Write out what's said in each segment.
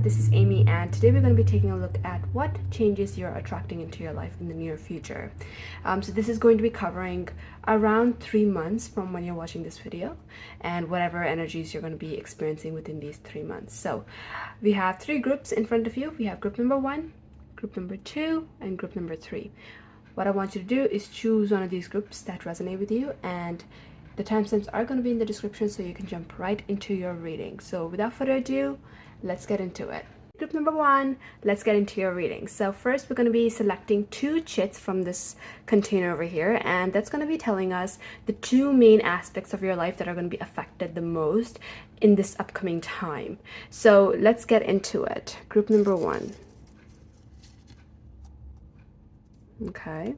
this is Amy, and today we're going to be taking a look at what changes you're attracting into your life in the near future. So this is going to be covering around 3 months from when you're watching this video and whatever energies you're going to be experiencing within these 3 months. So we have 3 groups in front of you. We have group number 1, group number 2, and group number 3. What I want you to do is choose one of these groups that resonate with you, and the timestamps are going to be in the description so you can jump right into your reading. So without further ado, let's get into it. Group number 1, let's get into your reading. So first we're going to be selecting 2 chits from this container over here, and that's going to be telling us the 2 main aspects of your life that are going to be affected the most in this upcoming time. So let's get into it. Group number 1. Okay.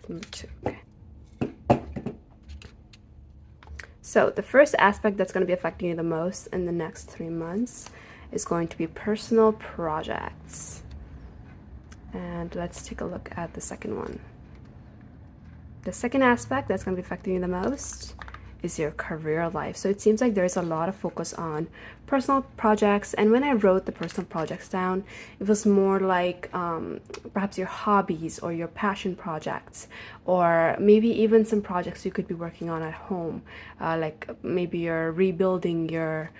Number 2. Okay. So the first aspect that's going to be affecting you the most in the next 3 months is going to be personal projects. And let's take a look at the second one. The second aspect that's going to be affecting you the most is your career life. So it seems like there's a lot of focus on personal projects, and when I wrote the personal projects down, it was more like perhaps your hobbies or your passion projects, or maybe even some projects you could be working on at home, like maybe you're rebuilding your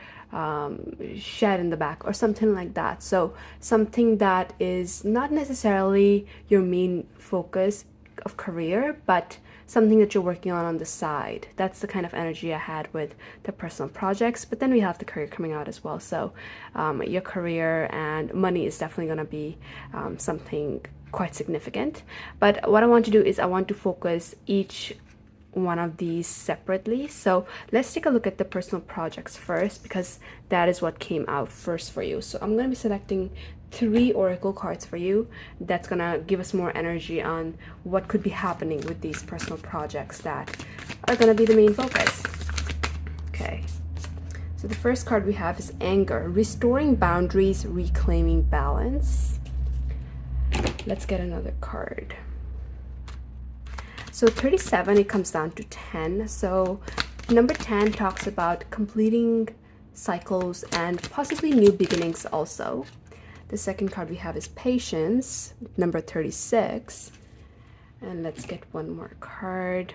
shed in the back or something like that. So something that is not necessarily your main focus of career, but something that you're working on the side. That's the kind of energy I had with the personal projects. But then we have the career coming out as well. So your career and money is definitely going to be something quite significant. But what I want to do is I want to focus each one of these separately. So let's take a look at the personal projects first, because that is what came out first for you. So I'm going to be selecting 3 oracle cards for you. That's gonna give us more energy on what could be happening with these personal projects that are gonna be the main focus. Okay, so the first card we have is anger, restoring boundaries, reclaiming balance. Let's get another card. So 37, it comes down to 10. So number 10 talks about completing cycles and possibly new beginnings also. The second card we have is patience, number 36. And let's get one more card.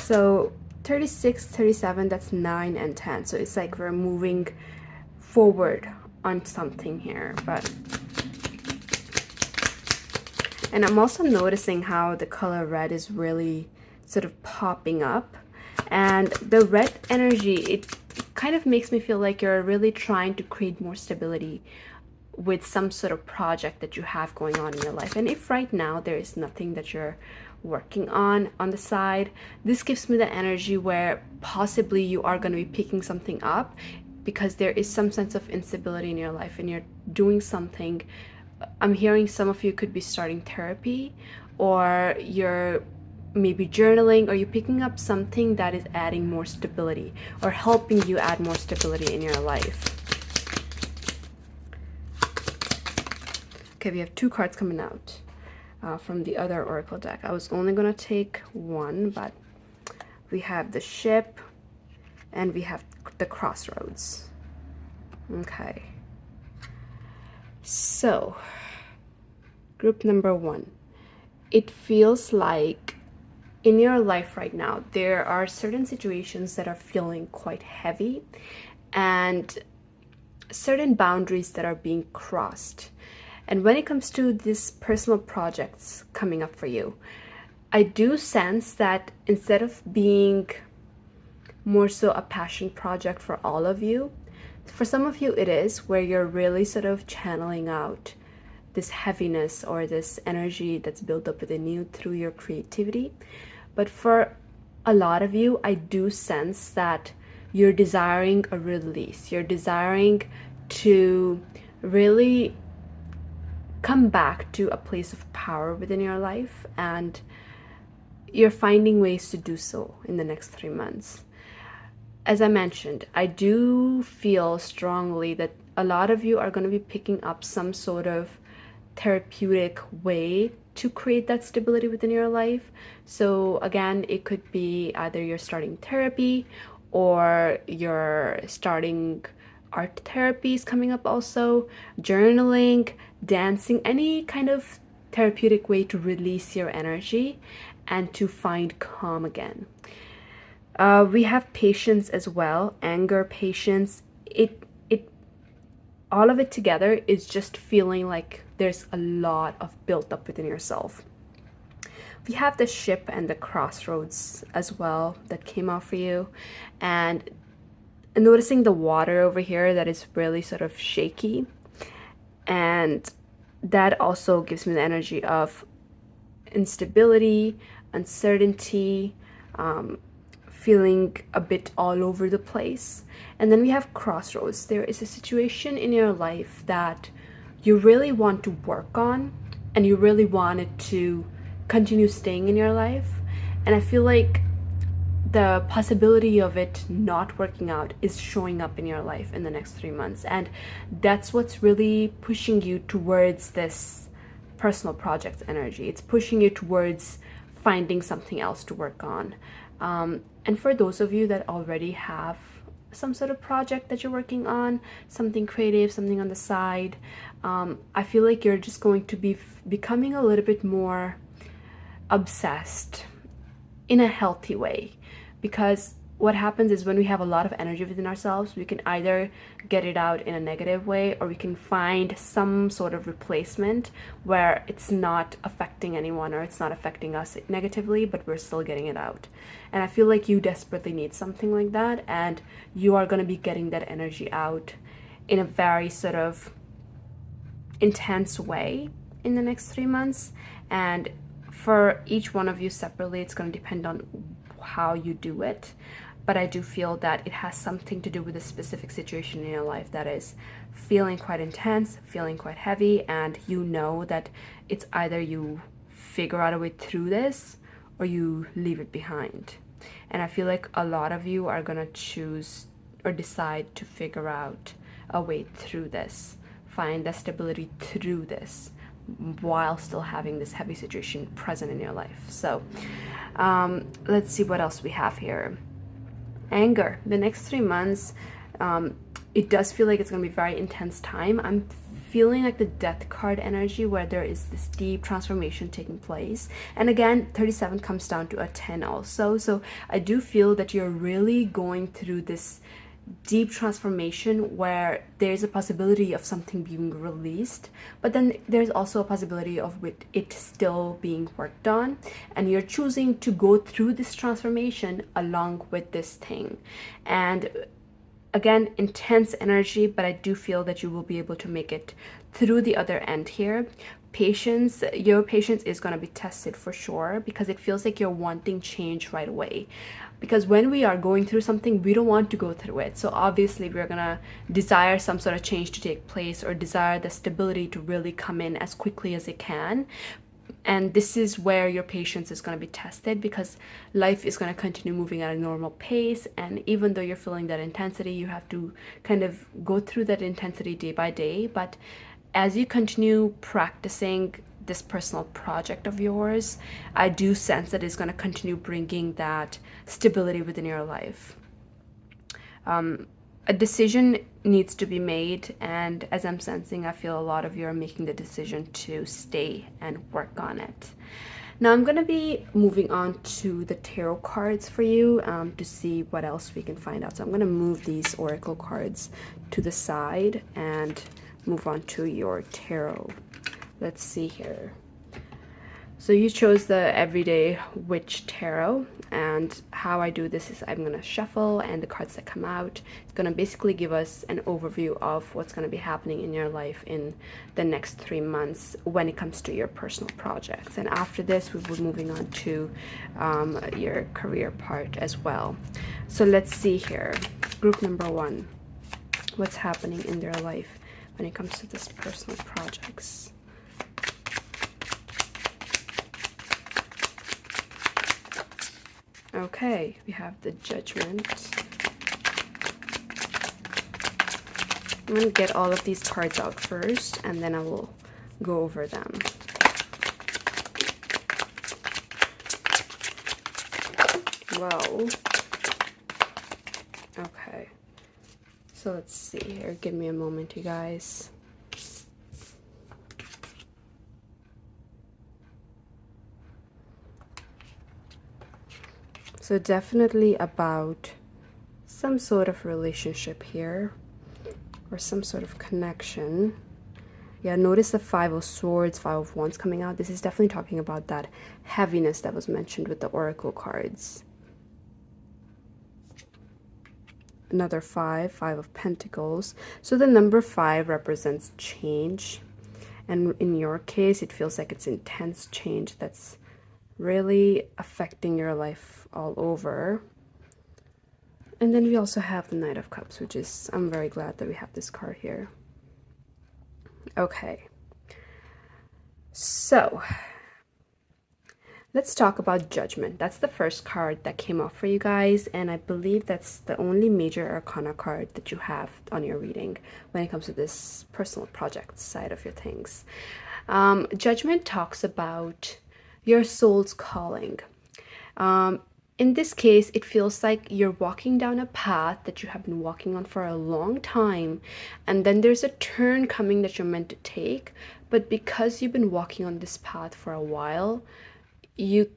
So 36, 37, that's 9 and 10. So it's like we're moving forward on something here. And I'm also noticing how the color red is really sort of popping up. And the red energy, it kind of makes me feel like you're really trying to create more stability with some sort of project that you have going on in your life. And if right now there is nothing that you're working on the side, this gives me the energy where possibly you are going to be picking something up because there is some sense of instability in your life and you're doing something. I'm hearing some of you could be starting therapy, or you're maybe journaling, or you're picking up something that is adding more stability or helping you add more stability in your life. Okay, we have 2 cards coming out from the other oracle deck. I was only gonna take 1, but we have the ship and we have the crossroads. Okay, so group number 1, it feels like in your life right now, there are certain situations that are feeling quite heavy and certain boundaries that are being crossed. And when it comes to these personal projects coming up for you, I do sense that instead of being more so a passion project for all of you, for some of you it is, where you're really sort of channeling out this heaviness or this energy that's built up within you through your creativity. But for a lot of you, I do sense that you're desiring a release. You're desiring to really come back to a place of power within your life, and you're finding ways to do so in the next 3 months. As I mentioned, I do feel strongly that a lot of you are going to be picking up some sort of therapeutic way to create that stability within your life. So again, it could be either you're starting therapy or you're starting art therapies coming up, also journaling, dancing, any kind of therapeutic way to release your energy and to find calm again. We have patience as well, anger, patience. It all of it together is just feeling like there's a lot of built up within yourself. We have the ship and the crossroads as well that came out for you, and noticing the water over here that is really sort of shaky, and that also gives me the energy of instability, uncertainty, feeling a bit all over the place. And then we have crossroads. There is a situation in your life that you really want to work on and you really want it to continue staying in your life. And I feel like the possibility of it not working out is showing up in your life in the next 3 months. And that's what's really pushing you towards this personal project energy. It's pushing you towards finding something else to work on. And for those of you that already have some sort of project that you're working on, something creative, something on the side, I feel like you're just going to be becoming a little bit more obsessed in a healthy way. Because what happens is when we have a lot of energy within ourselves, we can either get it out in a negative way or we can find some sort of replacement where it's not affecting anyone or it's not affecting us negatively, but we're still getting it out. And I feel like you desperately need something like that, and you are going to be getting that energy out in a very sort of intense way in the next 3 months. And for each one of you separately, it's going to depend on how you do it. But I do feel that it has something to do with a specific situation in your life that is feeling quite intense, feeling quite heavy, and you know that it's either you figure out a way through this or you leave it behind. And I feel like a lot of you are gonna choose or decide to figure out a way through this, find the stability through this while still having this heavy situation present in your life. So let's see what else we have here. Anger. The next 3 months, it does feel like it's going to be very intense time. I'm feeling like the death card energy where there is this deep transformation taking place. And again, 37 comes down to a 10 also. So I do feel that you're really going through this deep transformation where there's a possibility of something being released, but then there's also a possibility of it still being worked on, and you're choosing to go through this transformation along with this thing. And again, intense energy, but I do feel that you will be able to make it through the other end here. Patience, your patience is going to be tested for sure, because it feels like you're wanting change right away. Because when we are going through something, we don't want to go through it. So obviously we're going to desire some sort of change to take place or desire the stability to really come in as quickly as it can. And this is where your patience is going to be tested, because life is going to continue moving at a normal pace. And even though you're feeling that intensity, you have to kind of go through that intensity day by day. But as you continue practicing this personal project of yours, I do sense that it's going to continue bringing that stability within your life. A decision needs to be made, and as I'm sensing, I feel a lot of you are making the decision to stay and work on it. Now I'm going to be moving on to the tarot cards for you to see what else we can find out. So I'm going to move these oracle cards to the side and move on to your tarot. Let's see here. So you chose the Everyday Witch Tarot, and how I do this is I'm going to shuffle, and the cards that come out, it's going to basically give us an overview of what's going to be happening in your life in the next 3 months when it comes to your personal projects. And after this, we will be moving on to your career part as well. So let's see here. Group number 1. What's happening in their life when it comes to this personal projects? Okay, we have the Judgment. I'm going to get all of these cards out first, and then I will go over them. well. Okay. So let's see here. Give me a moment, you guys. So definitely about some sort of relationship here, or some sort of connection. Yeah, notice the Five of Swords, Five of Wands coming out. This is definitely talking about that heaviness that was mentioned with the Oracle cards. Another Five of Pentacles. So the number 5 represents change. And in your case, it feels like it's intense change that's really affecting your life all over. And then we also have the Knight of Cups, which is, I'm very glad that we have this card here. Okay. So, let's talk about Judgment. That's the first card that came off for you guys, and I believe that's the only major arcana card that you have on your reading when it comes to this personal project side of your things. Judgment talks about your soul's calling. In this case, it feels like you're walking down a path that you have been walking on for a long time, and then there's a turn coming that you're meant to take, but because you've been walking on this path for a while, you're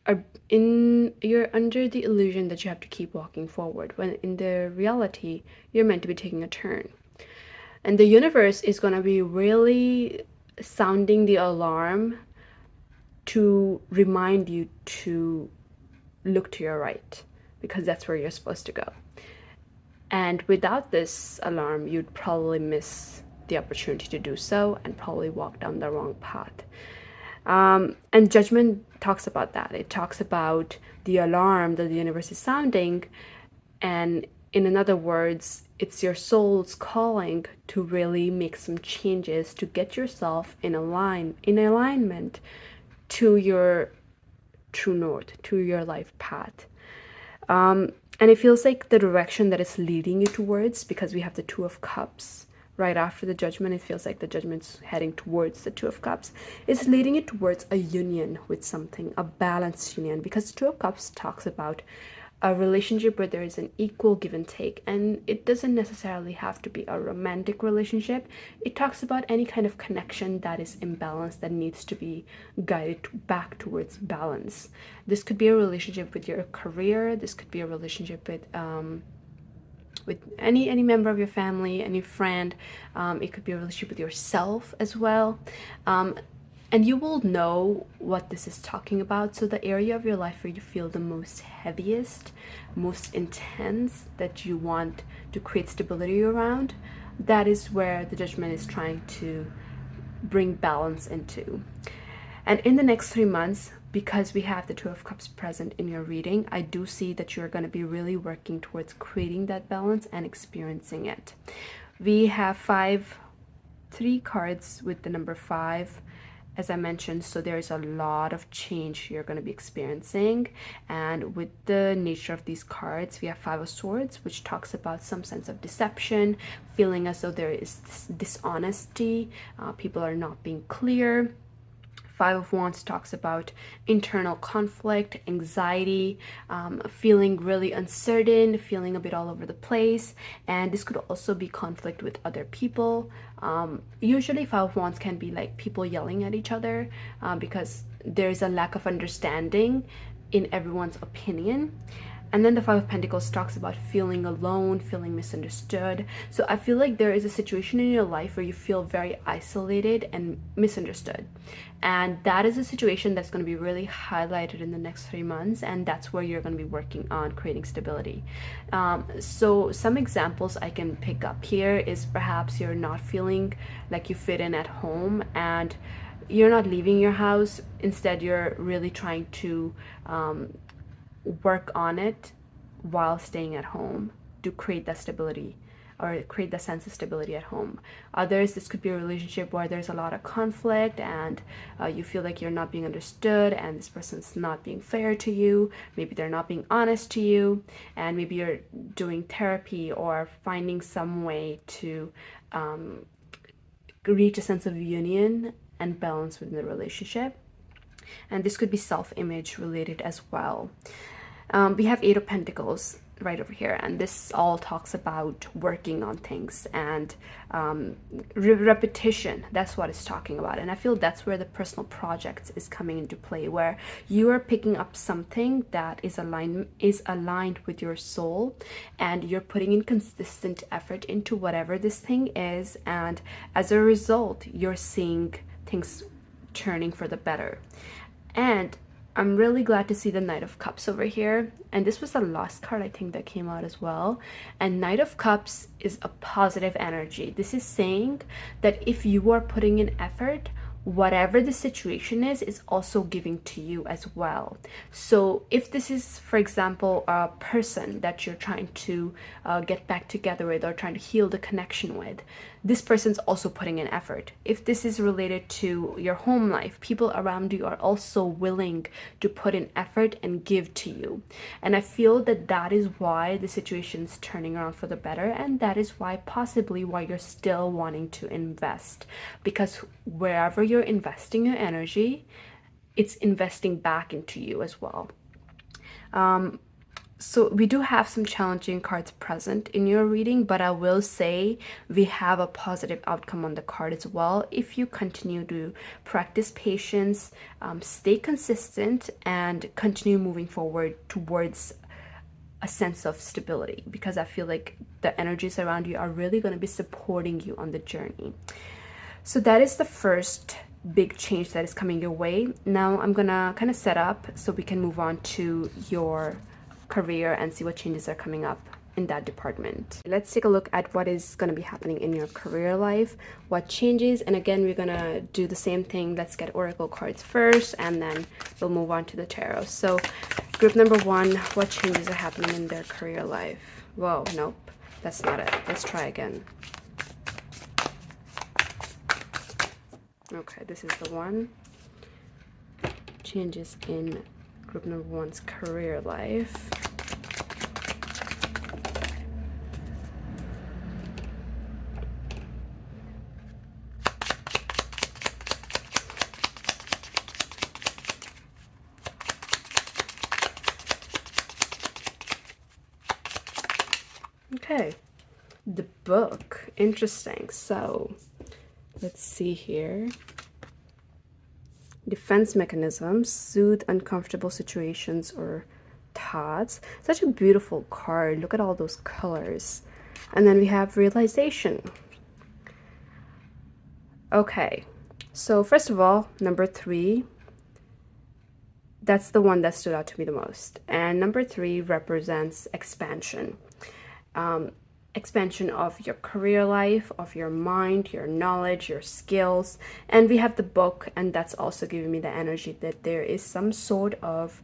under the illusion that you have to keep walking forward, when in the reality, you're meant to be taking a turn. And the universe is going to be really sounding the alarm to remind you to look to your right, because that's where you're supposed to go. And without this alarm, you'd probably miss the opportunity to do so and probably walk down the wrong path. And Judgment talks about that. It talks about the alarm that the universe is sounding, and in other words, it's your soul's calling to really make some changes to get yourself in alignment to your true north, to your life path. And it feels like the direction that it's leading you towards, because we have the Two of Cups right after the Judgment, it feels like the Judgment's heading towards the Two of Cups. It's leading you towards a union with something, a balanced union, because the Two of Cups talks about a relationship where there is an equal give and take, and it doesn't necessarily have to be a romantic relationship. It talks about any kind of connection that is imbalanced, that needs to be guided back towards balance. This could be a relationship with your career. This could be a relationship with any member of your family, any friend. It could be a relationship with yourself as well. And you will know what this is talking about. So the area of your life where you feel the most heaviest, most intense, that you want to create stability around, that is where the Judgment is trying to bring balance into. And in the next 3 months, because we have the Two of Cups present in your reading, I do see that you're going to be really working towards creating that balance and experiencing it. We have three cards with the number 5, as I mentioned, so there's a lot of change you're going to be experiencing. And with the nature of these cards, we have 5 of Swords, which talks about some sense of deception, feeling as though there is dishonesty, people are not being clear. 5 of Wands talks about internal conflict, anxiety, feeling really uncertain, feeling a bit all over the place, and this could also be conflict with other people. Usually 5 of Wands can be like people yelling at each other because there's a lack of understanding in everyone's opinion. And then the 5 of Pentacles talks about feeling alone, feeling misunderstood. So I feel like there is a situation in your life where you feel very isolated and misunderstood. And that is a situation that's going to be really highlighted in the next 3 months. And that's where you're going to be working on creating stability. So some examples I can pick up here is perhaps you're not feeling like you fit in at home, and you're not leaving your house. Instead, you're really trying to work on it while staying at home to create that stability, or create that sense of stability at home. Others, this could be a relationship where there's a lot of conflict, and you feel like you're not being understood, and this person's not being fair to you. Maybe they're not being honest to you, and maybe you're doing therapy or finding some way to reach a sense of union and balance within the relationship. And this could be self-image related as well. We have Eight of Pentacles right over here, and this all talks about working on things and repetition. That's what it's talking about, and I feel that's where the personal project is coming into play, where you are picking up something that is aligned with your soul, and you're putting in consistent effort into whatever this thing is, and as a result you're seeing things turning for the better. And I'm really glad to see the Knight of Cups over here. And this was the last card I think that came out as well. And Knight of Cups is a positive energy. This is saying that if you are putting in effort, whatever the situation is also giving to you as well. So if this is, for example, a person that you're trying to get back together with or trying to heal the connection with, this person's also putting in effort. If this is related to your home life, people around you are also willing to put in effort and give to you. And I feel that that is why the situation's turning around for the better, and that is why possibly why you're still wanting to invest, because wherever you're investing your energy, it's investing back into you as well. So we do have some challenging cards present in your reading, but I will say we have a positive outcome on the card as well if you continue to practice patience, stay consistent, and continue moving forward towards a sense of stability, because I feel like the energies around you are really going to be supporting you on the journey. So that is the first big change that is coming your way. Now I'm gonna kind of set up so we can move on to your career and see what changes are coming up in that department. Let's take a look at what is going to be happening in your career life, what changes, and again we're gonna do the same thing. Let's get oracle cards first and then we'll move on to the tarot. So group number one, what changes are happening in their career life? Whoa, nope, that's not it. Let's try again. Okay, this is the one. Changes in group number one's career life. Okay, the book. Interesting. So let's see here. Defense mechanisms, soothe uncomfortable situations or thoughts. Such a beautiful card. Look at all those colors. And then we have realization. Okay, so first of all, number three, that's the one that stood out to me the most. And number three represents expansion. Expansion of your career life, of your mind, your knowledge, your skills. And we have the book, and that's also giving me the energy that there is some sort of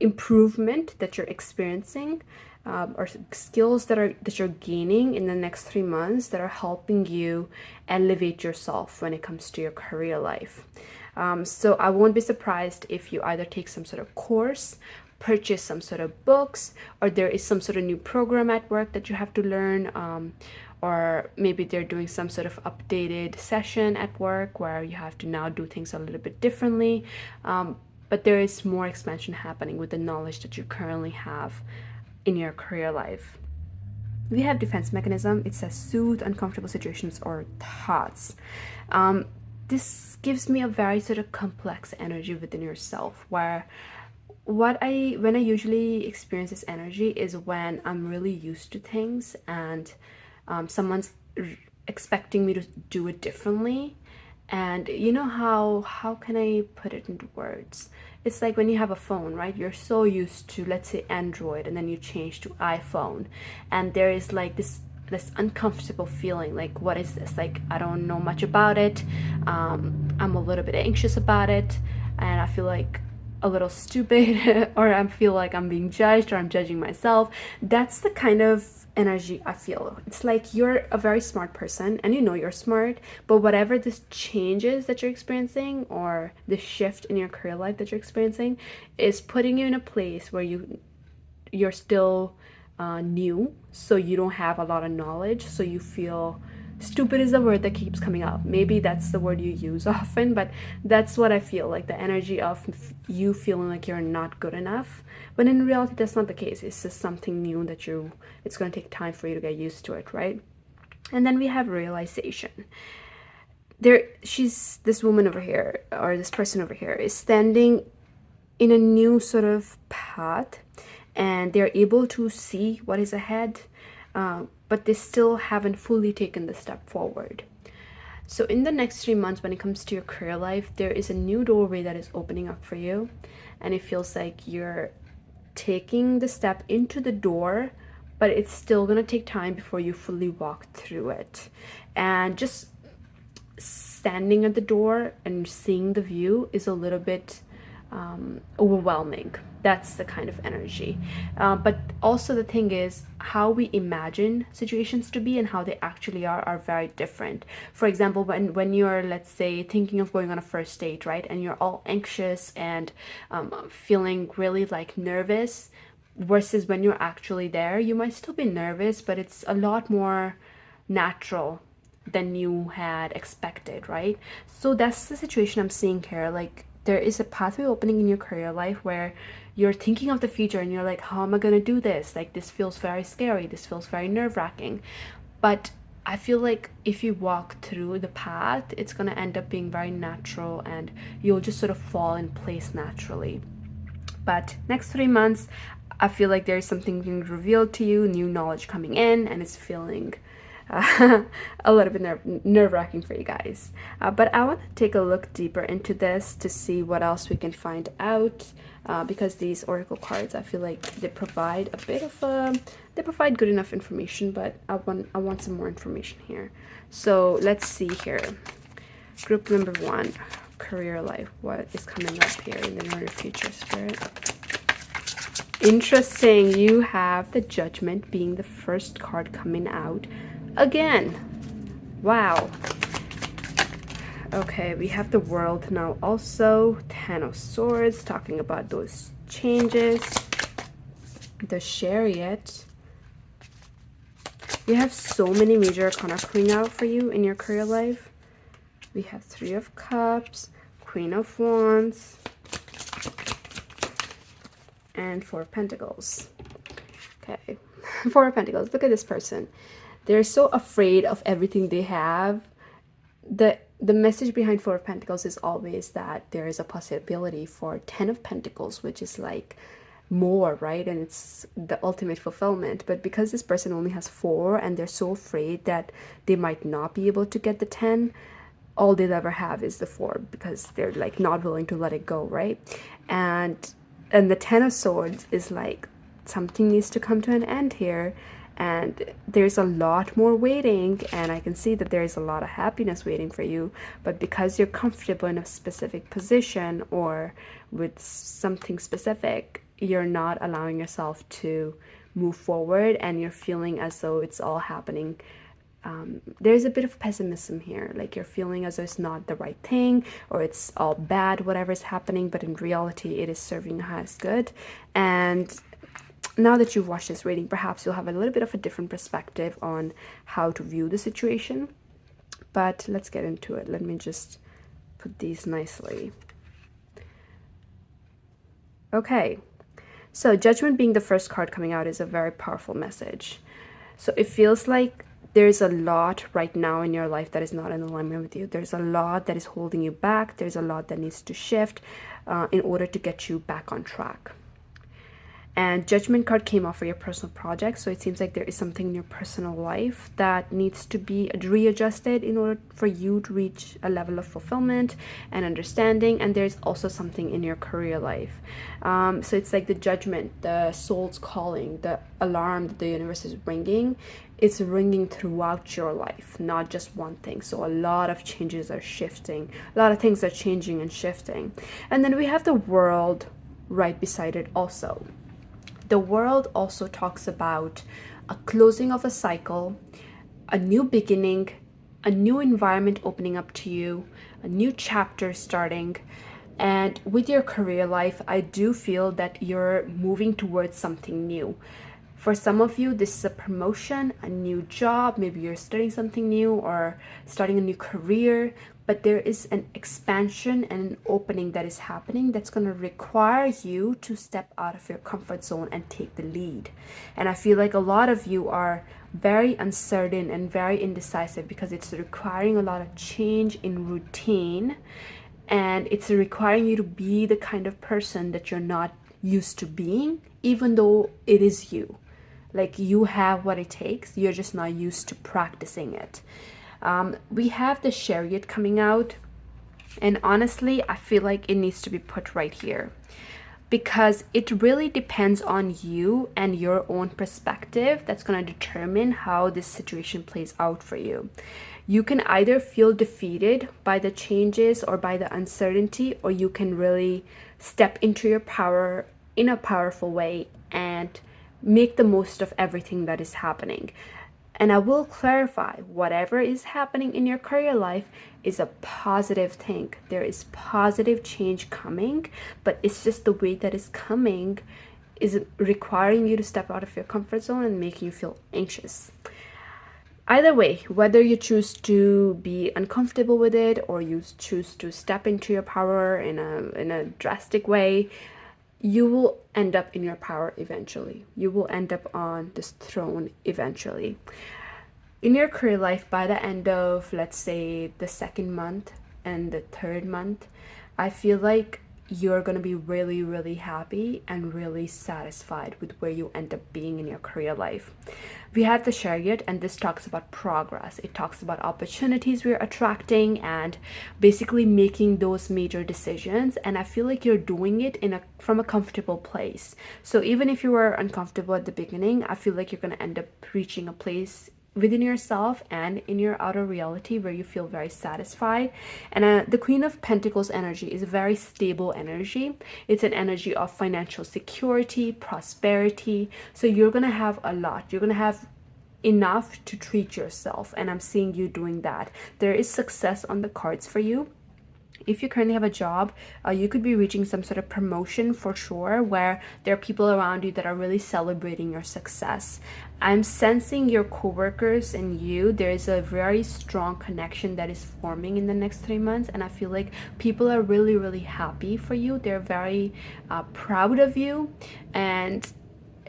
improvement that you're experiencing, or skills that you're gaining in the next 3 months that are helping you elevate yourself when it comes to your career life. So I won't be surprised if you either take some sort of course, purchase some sort of books, or there is some sort of new program at work that you have to learn, or maybe they're doing some sort of updated session at work where you have to now do things a little bit differently. But there is more expansion happening with the knowledge that you currently have in your career life. We have defense mechanism. It says soothe uncomfortable situations or thoughts. This gives me a very sort of complex energy within yourself, where when I usually experience this energy is when I'm really used to things and someone's expecting me to do it differently. And you know how can I put it into words? It's like when you have a phone, right? You're so used to, let's say, Android, and then you change to iPhone, and there is like this uncomfortable feeling, like, what is this? Like, I don't know much about it. I'm a little bit anxious about it, and I feel like a little stupid or I feel like I'm being judged or I'm judging myself. That's the kind of energy I feel. It's like you're a very smart person and you know you're smart, but whatever this changes that you're experiencing or the shift in your career life that you're experiencing is putting you in a place where you're still new, so you don't have a lot of knowledge, so you feel stupid is the word that keeps coming up. Maybe that's the word you use often, but that's what I feel like, the energy of you feeling like you're not good enough. But in reality, that's not the case. It's just something new that it's going to take time for you to get used to it, right? And then we have realization. This woman over here, or this person over here, is standing in a new sort of path, and they're able to see what is ahead, but they still haven't fully taken the step forward. So in the next 3 months, when it comes to your career life, there is a new doorway that is opening up for you, and it feels like you're taking the step into the door, but it's still gonna take time before you fully walk through it. And just standing at the door and seeing the view is a little bit overwhelming. That's the kind of energy. But also the thing is, how we imagine situations to be and how they actually are very different. For example, when you're, let's say, thinking of going on a first date, right, and you're all anxious and feeling really like nervous, versus when you're actually there, you might still be nervous, but it's a lot more natural than you had expected, right? So that's the situation I'm seeing here. Like, there is a pathway opening in your career life where you're thinking of the future and you're like, how am I going to do this? Like, this feels very scary. This feels very nerve-wracking. But I feel like if you walk through the path, it's going to end up being very natural and you'll just sort of fall in place naturally. But next 3 months, I feel like there's something being revealed to you, new knowledge coming in, and it's feeling a little bit nerve-wracking for you guys. But I want to take a look deeper into this to see what else we can find out, because these oracle cards, I feel like they provide a bit of they provide good enough information, but I want some more information here. So let's see here. Group number 1, career life. What is coming up here in the near future, Spirit? Interesting. You have the Judgment being the first card coming out again. Wow. Okay, we have the World now also. 10 of Swords, talking about those changes. The Chariot. You have so many major arcana coming out for you in your career life. We have 3 of Cups, Queen of Wands, and 4 of Pentacles. Okay, 4 of Pentacles. Look at this person. They're so afraid of everything they have. The message behind 4 of Pentacles is always that there is a possibility for 10 of Pentacles, which is like more, right? And it's the ultimate fulfillment. But because this person only has 4 and they're so afraid that they might not be able to get the 10, all they'll ever have is the 4, because they're like not willing to let it go, right? And the 10 of Swords is like, something needs to come to an end here, and there's a lot more waiting, and I can see that there's a lot of happiness waiting for you. But because you're comfortable in a specific position or with something specific, you're not allowing yourself to move forward, and you're feeling as though it's all happening. There's a bit of pessimism here, like you're feeling as though it's not the right thing, or it's all bad, whatever's happening, but in reality it is serving your highest good. And now that you've watched this reading, perhaps you'll have a little bit of a different perspective on how to view the situation. But let's get into it. Let me just put these nicely. Okay, so Judgment being the first card coming out is a very powerful message. So it feels like there's a lot right now in your life that is not in alignment with you. There's a lot that is holding you back. There's a lot that needs to shift in order to get you back on track. And Judgment card came off for your personal project, so it seems like there is something in your personal life that needs to be readjusted in order for you to reach a level of fulfillment and understanding. And there's also something in your career life. So it's like the Judgment, the soul's calling, the alarm that the universe is ringing. It's ringing throughout your life, not just one thing. So a lot of changes are shifting. A lot of things are changing and shifting. And then we have the World right beside it also. The World also talks about a closing of a cycle, a new beginning, a new environment opening up to you, a new chapter starting. And with your career life, I do feel that you're moving towards something new. For some of you, this is a promotion, a new job. Maybe you're studying something new or starting a new career, but there is an expansion and an opening that is happening that's going to require you to step out of your comfort zone and take the lead. And I feel like a lot of you are very uncertain and very indecisive because it's requiring a lot of change in routine, and it's requiring you to be the kind of person that you're not used to being, even though it is you. Like, you have what it takes, you're just not used to practicing it. We have the Chariot coming out, and honestly, I feel like it needs to be put right here because it really depends on you and your own perspective that's going to determine how this situation plays out for you. You can either feel defeated by the changes or by the uncertainty, or you can really step into your power in a powerful way and make the most of everything that is happening. And I will clarify, whatever is happening in your career life is a positive thing. There is positive change coming, but it's just the way that it's coming is requiring you to step out of your comfort zone and making you feel anxious. Either way, whether you choose to be uncomfortable with it or you choose to step into your power in a drastic way, you will end up in your power eventually. You will end up on this throne eventually. In your career life, by the end of, let's say, the second month and the third month, I feel like you're going to be really, really happy and really satisfied with where you end up being in your career life. We have the Chariot, and this talks about progress. It talks about opportunities we're attracting and basically making those major decisions. And I feel like you're doing it from a comfortable place. So even if you were uncomfortable at the beginning, I feel like you're going to end up reaching a place within yourself and in your outer reality where you feel very satisfied. And the Queen of Pentacles energy is a very stable energy. It's an energy of financial security, prosperity. So you're gonna have a lot. You're gonna have enough to treat yourself, and I'm seeing you doing that. There is success on the cards for you. If you currently have a job, you could be reaching some sort of promotion for sure, where there are people around you that are really celebrating your success. I'm sensing your coworkers and you, there is a very strong connection that is forming in the next 3 months, and I feel like people are really, really happy for you. They're very proud of you, and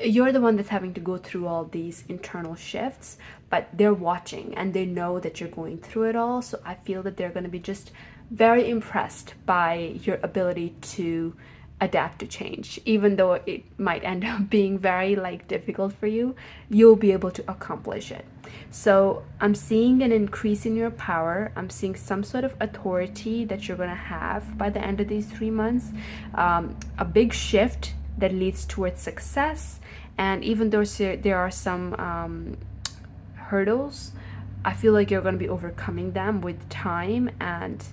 you're the one that's having to go through all these internal shifts, but they're watching and they know that you're going through it all. So I feel that they're going to be just very impressed by your ability to adapt to change. Even though it might end up being very difficult for you, you'll be able to accomplish it. So I'm seeing an increase in your power. I'm seeing some sort of authority that you're going to have by the end of these 3 months, a big shift that leads towards success. And even though there are some hurdles, I feel like you're going to be overcoming them with time, and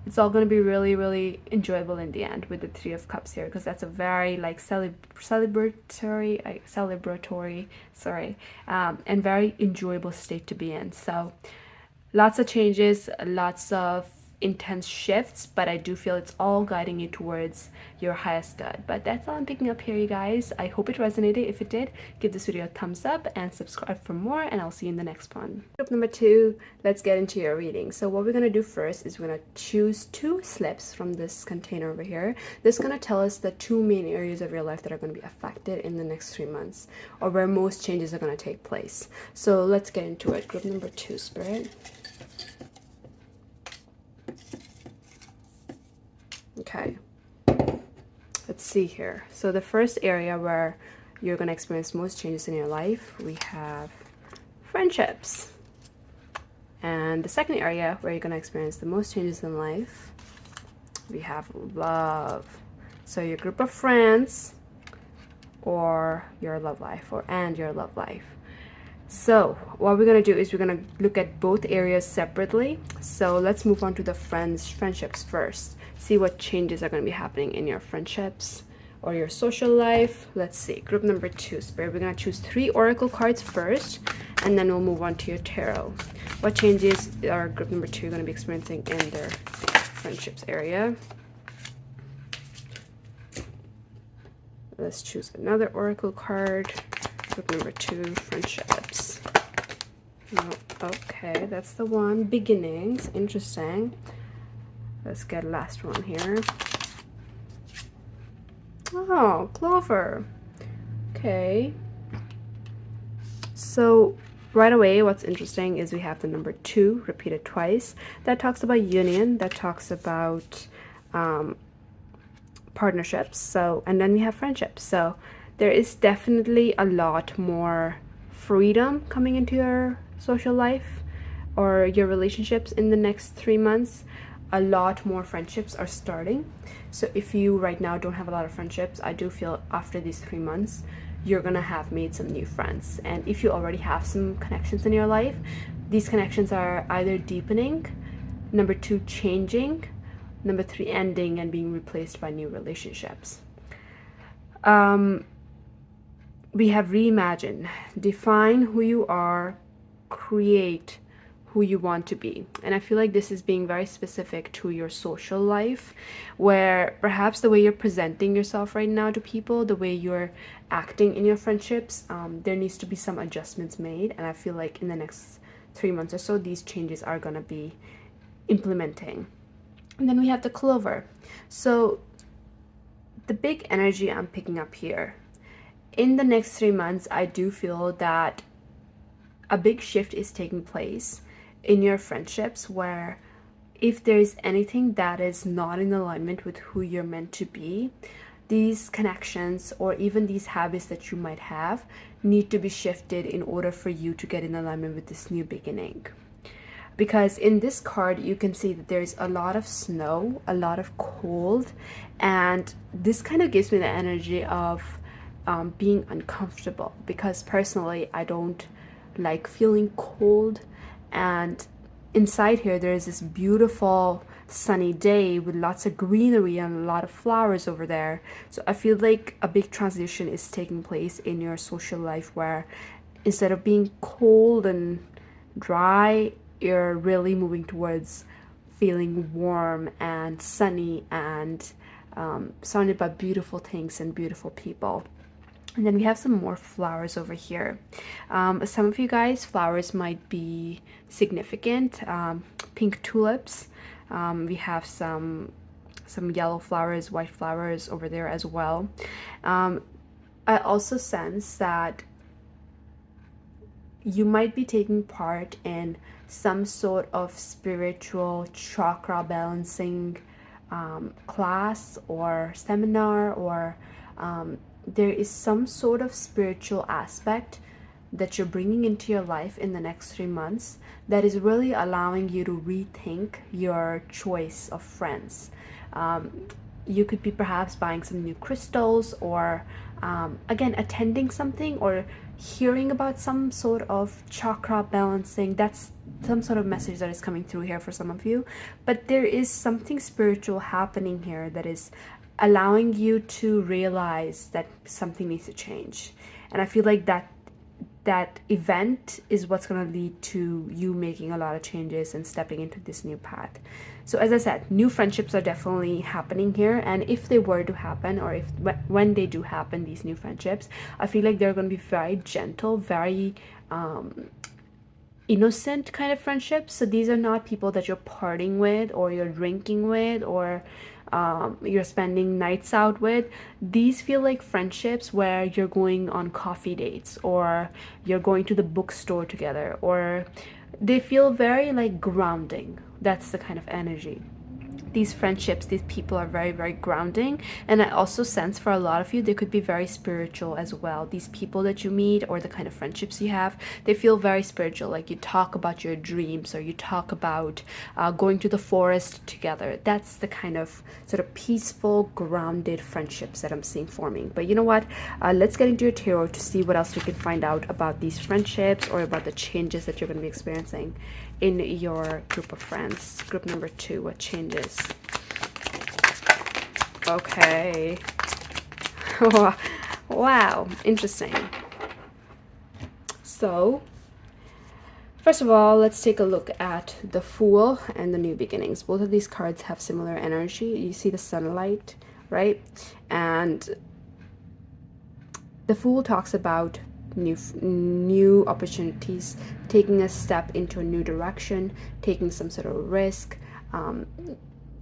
it's all going to be really, really enjoyable in the end with the Three of Cups here, because that's a very celebratory, and very enjoyable state to be in. So lots of changes, lots of intense shifts, but I do feel it's all guiding you towards your highest good. But that's all I'm picking up here, you guys. I hope it resonated. If it did, give this video a thumbs up and subscribe for more, and I'll see you in the next one. Group number 2, let's get into your reading. So what we're going to do first is we're going to choose 2 slips from this container over here. This is going to tell us the 2 main areas of your life that are going to be affected in the next 3 months, or where most changes are going to take place. So let's get into it. Group number 2, Spirit. Okay, let's see here. So the first area where you're going to experience most changes in your life, we have friendships. And the second area where you're going to experience the most changes in life, we have love. So your group of friends or your love life, and your love life. So what we're going to do is we're going to look at both areas separately. So let's move on to the friendships first. See what changes are going to be happening in your friendships or your social life. Let's see. Group number 2, Spirit. We're going to choose 3 oracle cards first, and then we'll move on to your tarot. What changes are group number 2 going to be experiencing in their friendships area? Let's choose another oracle card. Group number 2, friendships. No, okay, that's the one. Beginnings. Interesting. Let's get last one here. Oh, Clover. Okay. So right away, what's interesting is we have the number 2 repeated twice. That talks about union. That talks about partnerships. So, and then we have friendships. So there is definitely a lot more freedom coming into your social life or your relationships in the next 3 months. A lot more friendships are starting. So if you right now don't have a lot of friendships, I do feel after these 3 months you're gonna have made some new friends. And if you already have some connections in your life, these connections are either deepening, number 2 changing, number 3 ending and being replaced by new relationships. We have reimagine, define who you are, create who you want to be. And I feel like this is being very specific to your social life, where perhaps the way you're presenting yourself right now to people, the way you're acting in your friendships, there needs to be some adjustments made. And I feel like in the next 3 months or so, these changes are gonna be implementing. And then we have the Clover. So the big energy I'm picking up here, in the next 3 months, I do feel that a big shift is taking place in your friendships, where if there's anything that is not in alignment with who you're meant to be, these connections or even these habits that you might have need to be shifted in order for you to get in alignment with this new beginning. Because in this card you can see that there's a lot of snow, a lot of cold, and this kind of gives me the energy of being uncomfortable, because personally I don't like feeling cold. And inside here there is this beautiful sunny day with lots of greenery and a lot of flowers over there. So I feel like a big transition is taking place in your social life, where instead of being cold and dry, you're really moving towards feeling warm and sunny and surrounded by beautiful things and beautiful people. And then we have some more flowers over here. Some of you guys, flowers might be significant. Pink tulips. We have some yellow flowers, white flowers over there as well. I also sense that you might be taking part in some sort of spiritual chakra balancing class or seminar, or there is some sort of spiritual aspect that you're bringing into your life in the next 3 months that is really allowing you to rethink your choice of friends. You could be perhaps buying some new crystals, or again attending something or hearing about some sort of chakra balancing. That's some sort of message that is coming through here for some of you. But there is something spiritual happening here that is allowing you to realize that something needs to change. And I feel like that event is what's going to lead to you making a lot of changes and stepping into this new path. So as I said, new friendships are definitely happening here, and if they were to happen, or if when they do happen, these new friendships, I feel like they're going to be very gentle, very innocent kind of friendships. So these are not people that you're partying with or you're drinking with or you're spending nights out with. These feel like friendships where you're going on coffee dates, or you're going to the bookstore together, or they feel very like grounding. That's the kind of energy. These friendships, these people are very, very grounding. And I also sense for a lot of you, they could be very spiritual as well. These people that you meet, or the kind of friendships you have, they feel very spiritual. Like you talk about your dreams, or you talk about going to the forest together. That's the kind of sort of peaceful, grounded friendships that I'm seeing forming. But you know what? Let's get into your tarot to see what else we can find out about these friendships, or about the changes that you're going to be experiencing in your group of friends. Group number 2, what changes? Okay. Wow, interesting. So, first of all, let's take a look at the Fool and the New Beginnings. Both of these cards have similar energy. You see the sunlight, right? And the Fool talks about new opportunities, taking a step into a new direction, taking some sort of risk,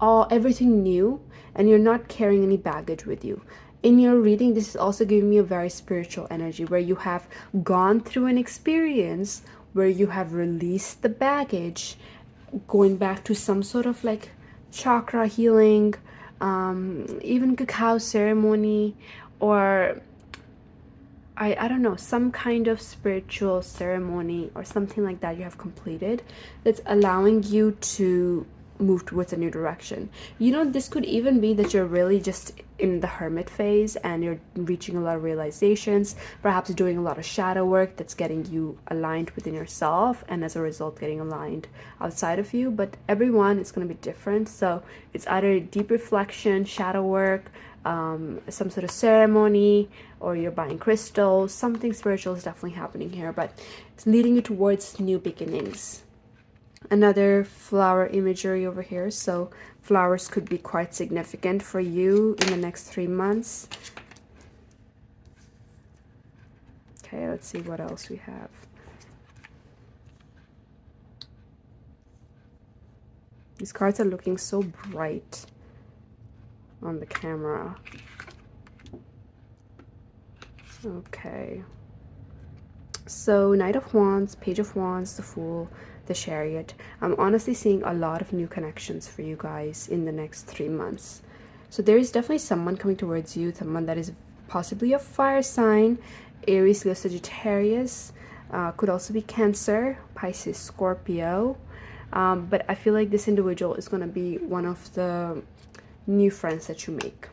everything new, and you're not carrying any baggage with you. In your reading, this is also giving me a very spiritual energy where you have gone through an experience where you have released the baggage, going back to some sort of like chakra healing, even cacao ceremony, or I don't know, some kind of spiritual ceremony or something like that you have completed that's allowing you to move towards a new direction. You know, this could even be that you're really just in the hermit phase and you're reaching a lot of realizations, perhaps doing a lot of shadow work that's getting you aligned within yourself, and as a result getting aligned outside of you. But everyone is going to be different, so it's either deep reflection, shadow work, some sort of ceremony, or you're buying crystals. Something spiritual is definitely happening here, but it's leading you towards new beginnings. Another flower imagery over here, so flowers could be quite significant for you in the next 3 months. Okay, let's see what else we have. These cards are looking so bright on the camera. Okay, so Knight of Wands, Page of Wands, the Fool, the Chariot. I'm honestly seeing a lot of new connections for you guys in the next 3 months. So there is definitely someone coming towards you, someone that is possibly a fire sign, Aries, Leo, Sagittarius, could also be Cancer, Pisces, Scorpio. But I feel like this individual is going to be one of the new friends that you make.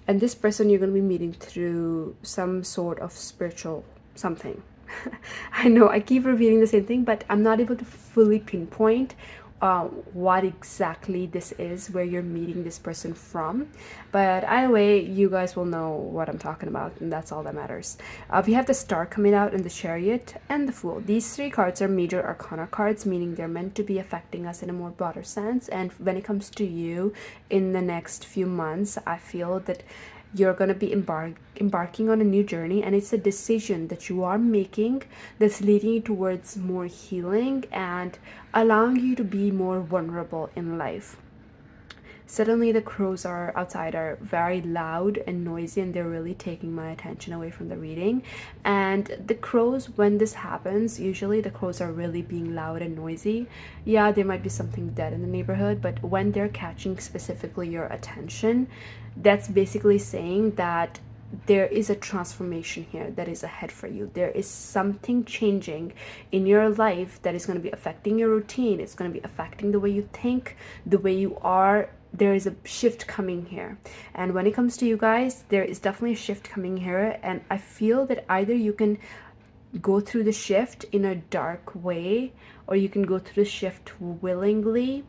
And this person you're going to be meeting through some sort of spiritual something. I know I keep repeating the same thing, but I'm not able to fully pinpoint what exactly this is, where you're meeting this person from. But either way, you guys will know what I'm talking about, and that's all that matters. We have the Star coming out, and the Chariot, and the Fool. These 3 cards are major arcana cards, meaning they're meant to be affecting us in a more broader sense. And when it comes to you in the next few months, I feel that you're going to be embarking on a new journey, and it's a decision that you are making that's leading you towards more healing and allowing you to be more vulnerable in life. Suddenly the crows are outside are very loud and noisy, and they're really taking my attention away from the reading. And the crows, when this happens, usually the crows are really being loud and noisy. Yeah, there might be something dead in the neighborhood, but when they're catching specifically your attention, that's basically saying that there is a transformation here that is ahead for you. There is something changing in your life that is going to be affecting your routine. It's going to be affecting the way you think, the way you are. There is a shift coming here. And when it comes to you guys, there is definitely a shift coming here. And I feel that either you can go through the shift in a dark way, or you can go through the shift willingly,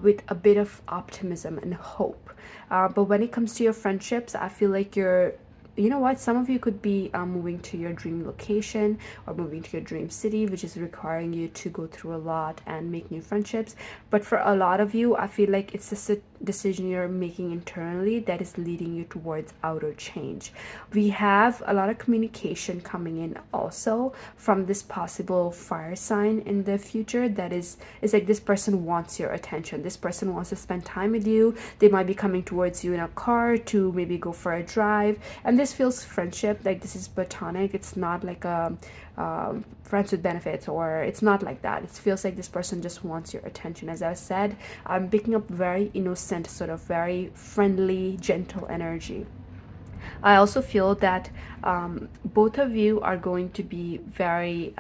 with a bit of optimism and hope. But when it comes to your friendships, I feel like you know what, some of you could be moving to your dream location or moving to your dream city, which is requiring you to go through a lot and make new friendships. But for a lot of you, I feel like it's just a decision you're making internally that is leading you towards outer change. We have a lot of communication coming in also from this possible fire sign in the future. That is, it's like this person wants your attention. This person wants to spend time with you. They might be coming towards you in a car to maybe go for a drive, and this feels friendship, like this is platonic. It's not like a friends with benefits, or it's not like that. It feels like this person just wants your attention. As I said, I'm picking up very innocent, sort of very friendly, gentle energy. I also feel that both of you are going to be very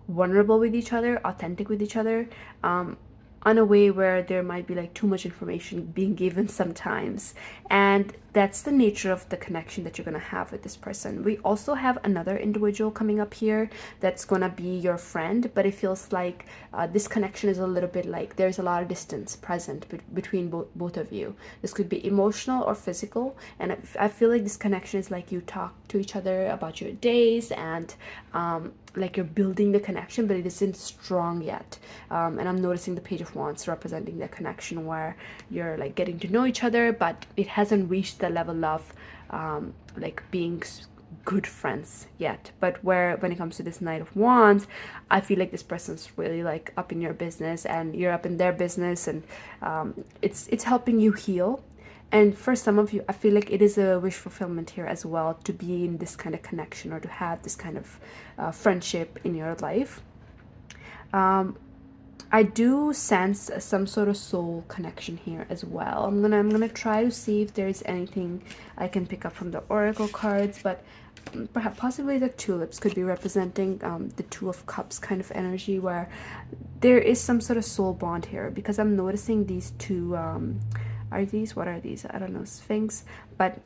vulnerable with each other, authentic with each other, on a way where there might be like too much information being given sometimes. And that's the nature of the connection that you're going to have with this person. We also have another individual coming up here that's going to be your friend, but it feels like this connection is a little bit like there's a lot of distance present between both of you. This could be emotional or physical, and I feel like this connection is like you talk to each other about your days, and like you're building the connection, but it isn't strong yet. And I'm noticing the Page of Wands representing that connection where you're like getting to know each other, but it hasn't reached the level of like being good friends yet. But when it comes to this Knight of Wands, I feel like this person's really like up in your business and you're up in their business, and it's helping you heal. And for some of you, I feel like it is a wish fulfillment here as well, to be in this kind of connection or to have this kind of friendship in your life. I do sense some sort of soul connection here as well. I'm gonna try to see if there is anything I can pick up from the oracle cards, but perhaps possibly the tulips could be representing the Two of Cups kind of energy, where there is some sort of soul bond here, because I'm noticing these two are these, what are these, I don't know, Sphinx, but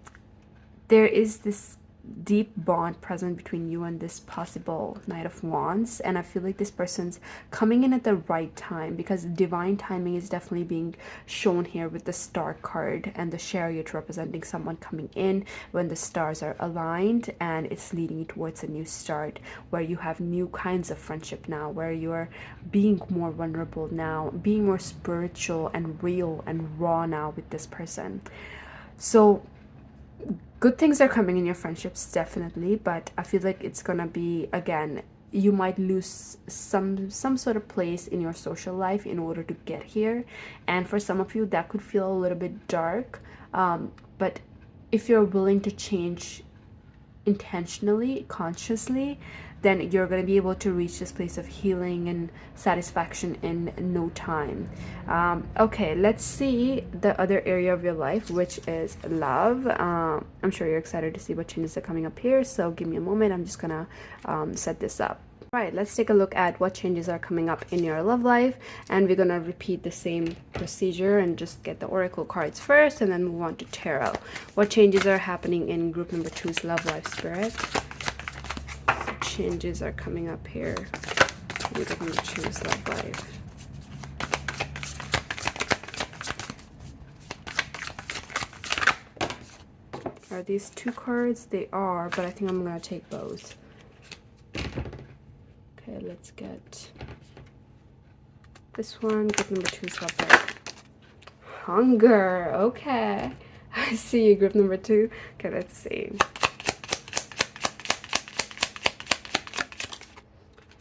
there is this deep bond present between you and this possible Knight of Wands. And I feel like this person's coming in at the right time, because divine timing is definitely being shown here with the Star card and the Chariot representing someone coming in when the stars are aligned, and it's leading you towards a new start where you have new kinds of friendship now, where you're being more vulnerable now, being more spiritual and real and raw now with this person. So good things are coming in your friendships, definitely, but I feel like it's gonna be, again, you might lose some sort of place in your social life in order to get here. And for some of you, that could feel a little bit dark, but if you're willing to change intentionally, consciously, then you're going to be able to reach this place of healing and satisfaction in no time. Okay, let's see the other area of your life, which is love. I'm sure you're excited to see what changes are coming up here, so give me a moment. I'm just gonna set this up. Right, let's take a look at what changes are coming up in your love life, and we're gonna repeat the same procedure and just get the oracle cards first and then move on to tarot. What changes are happening in group number 2's love life, spirit? What changes are coming up here in group number 2's love life? Are these 2 cards? They are, but I think I'm gonna take both. Okay, let's get this one. Group number 2's love life. Hunger. Okay. I see you, group number 2. Okay, let's see.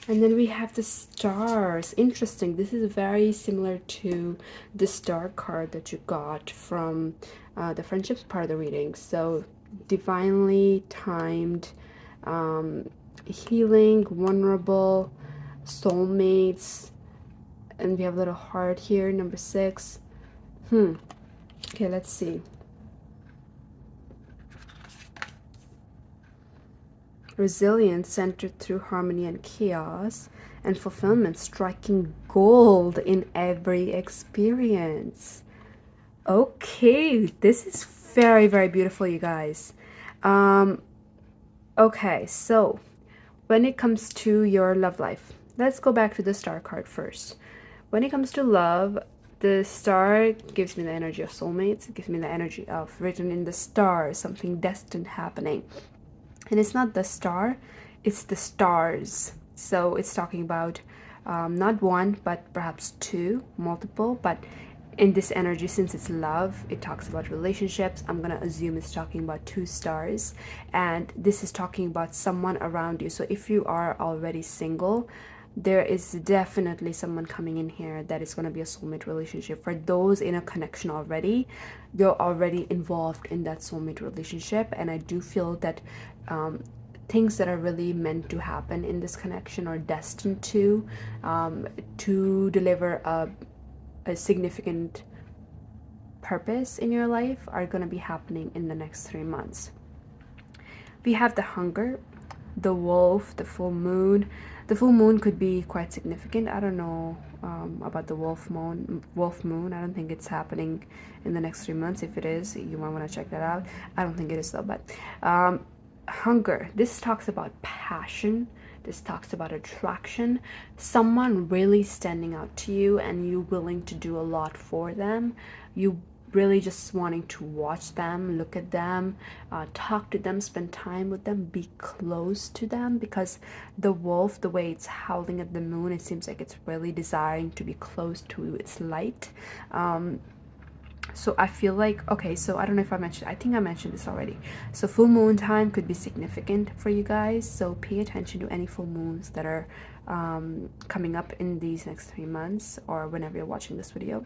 And then we have the stars. Interesting. This is very similar to the star card that you got from the friendships part of the reading. So divinely timed, healing, vulnerable, soulmates, and we have a little heart here, number 6. Okay, let's see. Resilience centered through harmony and chaos, and fulfillment striking gold in every experience. Okay, this is very, very beautiful, you guys. Okay, so when it comes to your love life, let's go back to the star card first. When it comes to love, the star gives me the energy of soulmates. It gives me the energy of written in the stars, something destined happening. And it's not the star, it's the stars. So it's talking about not one, but perhaps 2, multiple. But in this energy, since it's love, it talks about relationships. I'm gonna assume it's talking about 2 stars, and this is talking about someone around you. So if you are already single, there is definitely someone coming in here that is going to be a soulmate relationship. For those in a connection already, you're already involved in that soulmate relationship, and I do feel that things that are really meant to happen in this connection or destined to deliver a significant purpose in your life are going to be happening in the next 3 months. We have the hunger, the wolf, the full moon. The full moon could be quite significant. I don't know about the wolf moon. I don't think it's happening in the next 3 months. If it is, you might want to check that out. I don't think it is though. But hunger. This talks about passion. This talks about attraction. Someone really standing out to you, and you willing to do a lot for them. You really just wanting to watch them, look at them, talk to them, spend time with them, be close to them, because the wolf, the way it's howling at the moon, it seems like it's really desiring to be close to its light. So I feel like, okay, so I don't know if I think I mentioned this already. So full moon time could be significant for you guys. So pay attention to any full moons that are coming up in these next 3 months or whenever you're watching this video.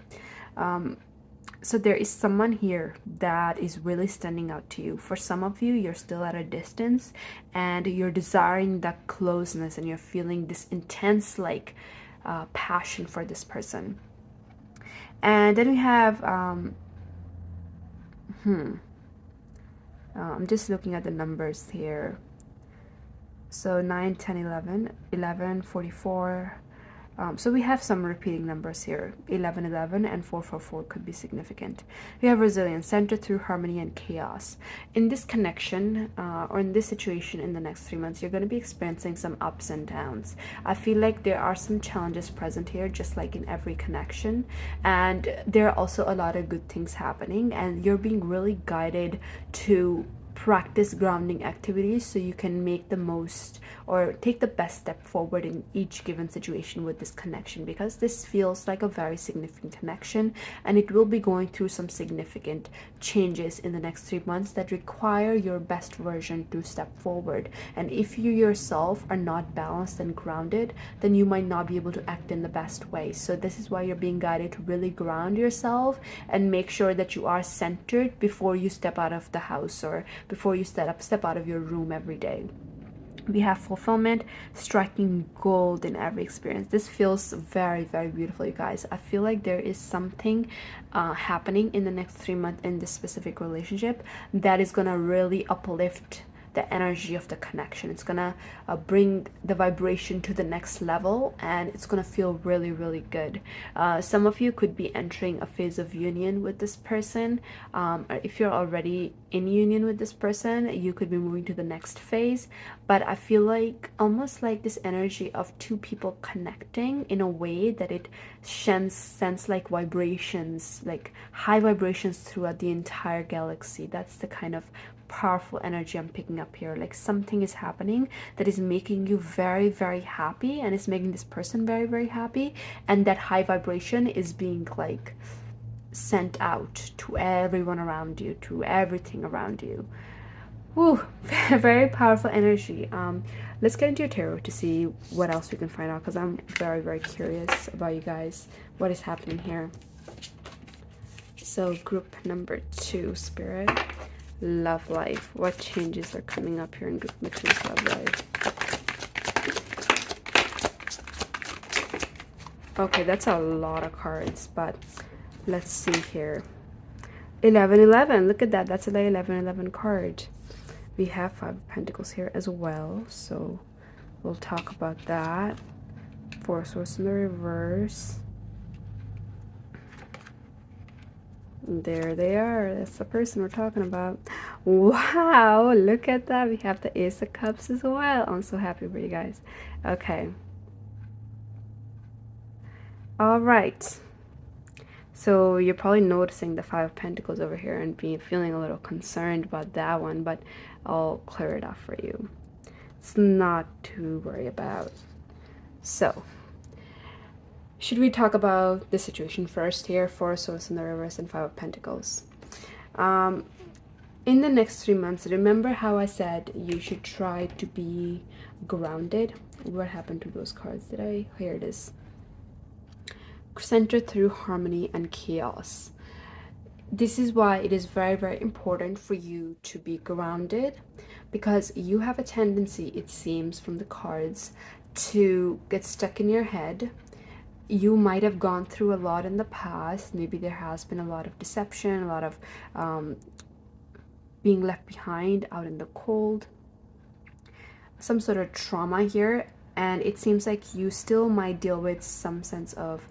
So there is someone here that is really standing out to you. For some of you, you're still at a distance and you're desiring that closeness and you're feeling this intense like passion for this person. And then we have I'm just looking at the numbers here. So 9, 10, 11, 11, 44. So we have some repeating numbers here. 11, 11, and 444 could be significant. We have resilience, centered through harmony and chaos. In this connection or in this situation in the next 3 months, you're going to be experiencing some ups and downs. I feel like there are some challenges present here, just like in every connection. And there are also a lot of good things happening, and you're being really guided to practice grounding activities so you can make the most or take the best step forward in each given situation with this connection, because this feels like a very significant connection and it will be going through some significant changes in the next 3 months that require your best version to step forward. And if you yourself are not balanced and grounded, then you might not be able to act in the best way. So this is why you're being guided to really ground yourself and make sure that you are centered before you step out of the house or before you step out of your room every day. We have fulfillment, striking gold in every experience. This feels very, very beautiful, you guys. I feel like there is something happening in the next 3 months in this specific relationship that is gonna really uplift the energy of the connection. It's gonna bring the vibration to the next level, and it's gonna feel really, really good. Some of you could be entering a phase of union with this person. If you're already in union with this person, you could be moving to the next phase. But I feel like almost like this energy of two people connecting in a way that it sends like vibrations, like high vibrations throughout the entire galaxy. That's the kind of powerful energy I'm picking up here. Like something is happening that is making you very, very happy, and it's making this person very, very happy, and that high vibration is being like sent out to everyone around you, to everything around you. Woo, very powerful energy. Let's get into your tarot to see what else we can find out, because I'm very, very curious about you guys, what is happening here. So group number 2, Spirit. Love life. What changes are coming up here in group number 2's love life? Okay, that's a lot of cards, but let's see here. 1111, look at that. That's an 1111 card. We have 5 of Pentacles here as well, so we'll talk about that. 4 Swords in the reverse. There they are. That's the person we're talking about. Wow, look at that. We have the Ace of Cups as well. I'm so happy for you guys. Okay. All right. So you're probably noticing the 5 of Pentacles over here and feeling a little concerned about that one, but I'll clear it off for you. It's not to worry about. So should we talk about the situation first here? 4 Swords in the reverse and 5 of Pentacles. In the next 3 months, remember how I said you should try to be grounded? What happened to those cards? Here it is. Centered through harmony and chaos. This is why it is very, very important for you to be grounded, because you have a tendency, it seems from the cards, to get stuck in your head. You might have gone through a lot in the past. Maybe there has been a lot of deception, a lot of being left behind out in the cold, some sort of trauma here, and it seems like you still might deal with some sense of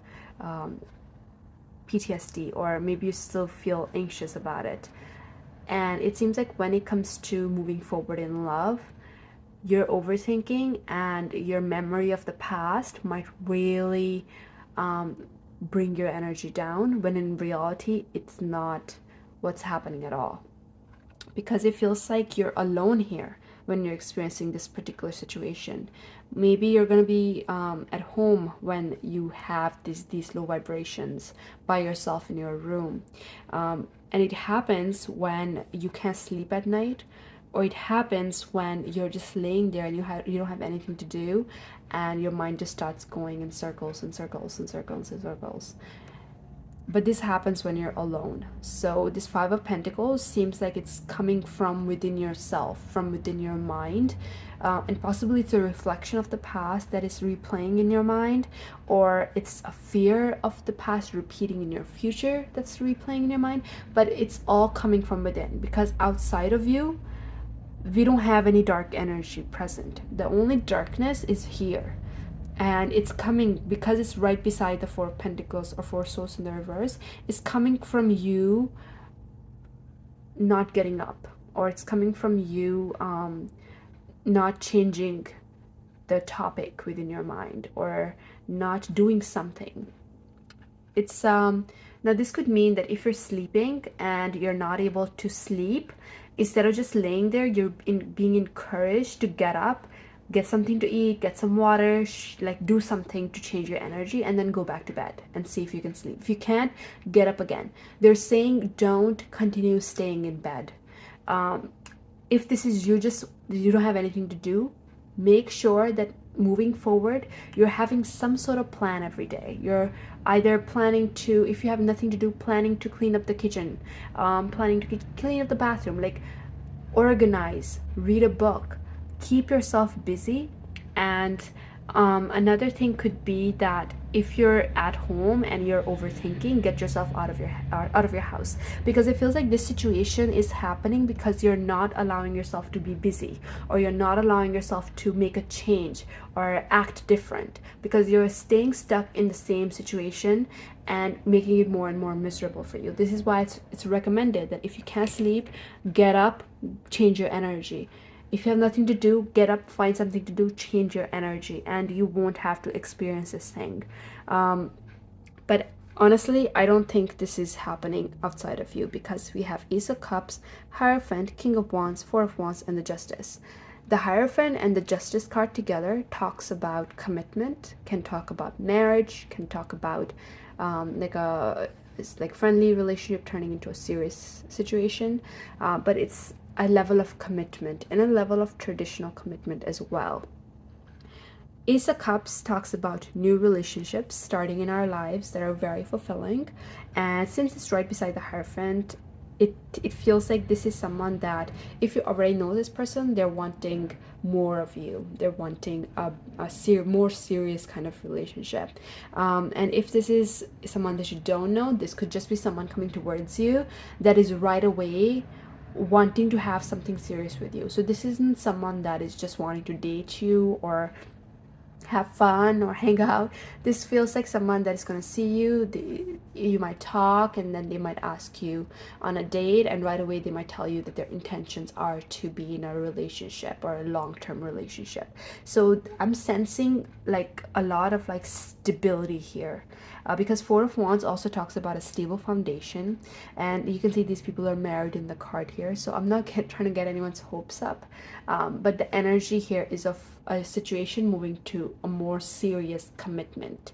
PTSD, or maybe you still feel anxious about it. And it seems like when it comes to moving forward in love, you're overthinking, and your memory of the past might really bring your energy down, when in reality it's not what's happening at all, because it feels like you're alone here. when you're experiencing this particular situation. Maybe you're going to be at home when you have these low vibrations by yourself in your room. And it happens when you can't sleep at night, or it happens when you're just laying there and you don't have anything to do, and your mind just starts going in circles and circles and circles and circles. But this happens when you're alone. So this Five of Pentacles seems like it's coming from within yourself, from within your mind, and possibly it's a reflection of the past that is replaying in your mind, or it's a fear of the past repeating in your future that's replaying in your mind. But it's all coming from within, because outside of you we don't have any dark energy present. The only darkness is here, and it's coming because it's right beside the Four of Pentacles or Four Swords in the reverse. It's coming from you not getting up, or it's coming from you not changing the topic within your mind, or not doing something. It's now this could mean that if you're sleeping and you're not able to sleep, instead of just laying there, you're being encouraged to get up, get something to eat, get some water, like do something to change your energy, and then go back to bed and see if you can sleep. If you can't, get up again. They're saying don't continue staying in bed. If this is you don't have anything to do, make sure that moving forward you're having some sort of plan every day. You're either planning to, if you have nothing to do, planning to clean up the kitchen, planning to clean up the bathroom, like organize, read a book, keep yourself busy. And another thing could be that if you're at home and you're overthinking, get yourself out of your house, because it feels like this situation is happening because you're not allowing yourself to be busy, or you're not allowing yourself to make a change or act different, because you're staying stuck in the same situation and making it more and more miserable for you. This is why it's recommended that if you can't sleep, get up, change your energy. If you have nothing to do, get up, find something to do, change your energy, and you won't have to experience this thing. But honestly, I don't think this is happening outside of you, because we have Ace of Cups, Hierophant, King of Wands, Four of Wands, and the Justice. The Hierophant and the Justice card together talks about commitment, can talk about marriage, can talk about it's like friendly relationship turning into a serious situation, but it's a level of commitment and a level of traditional commitment as well. Ace of Cups talks about new relationships starting in our lives that are very fulfilling, and since it's right beside the Hierophant, it feels like this is someone that if you already know this person, they're wanting more of you. They're wanting a more serious kind of relationship. And if this is someone that you don't know, this could just be someone coming towards you that is right away wanting to have something serious with you. So this isn't someone that is just wanting to date you or have fun or hang out. This feels like someone that is going to see you, you might talk, and then they might ask you on a date, and right away they might tell you that their intentions are to be in a relationship or a long-term relationship. So I'm sensing like a lot of like stability here, because Four of Wands also talks about a stable foundation, and you can see these people are married in the card here. So I'm not trying to get anyone's hopes up, but the energy here is of a situation moving to a more serious commitment.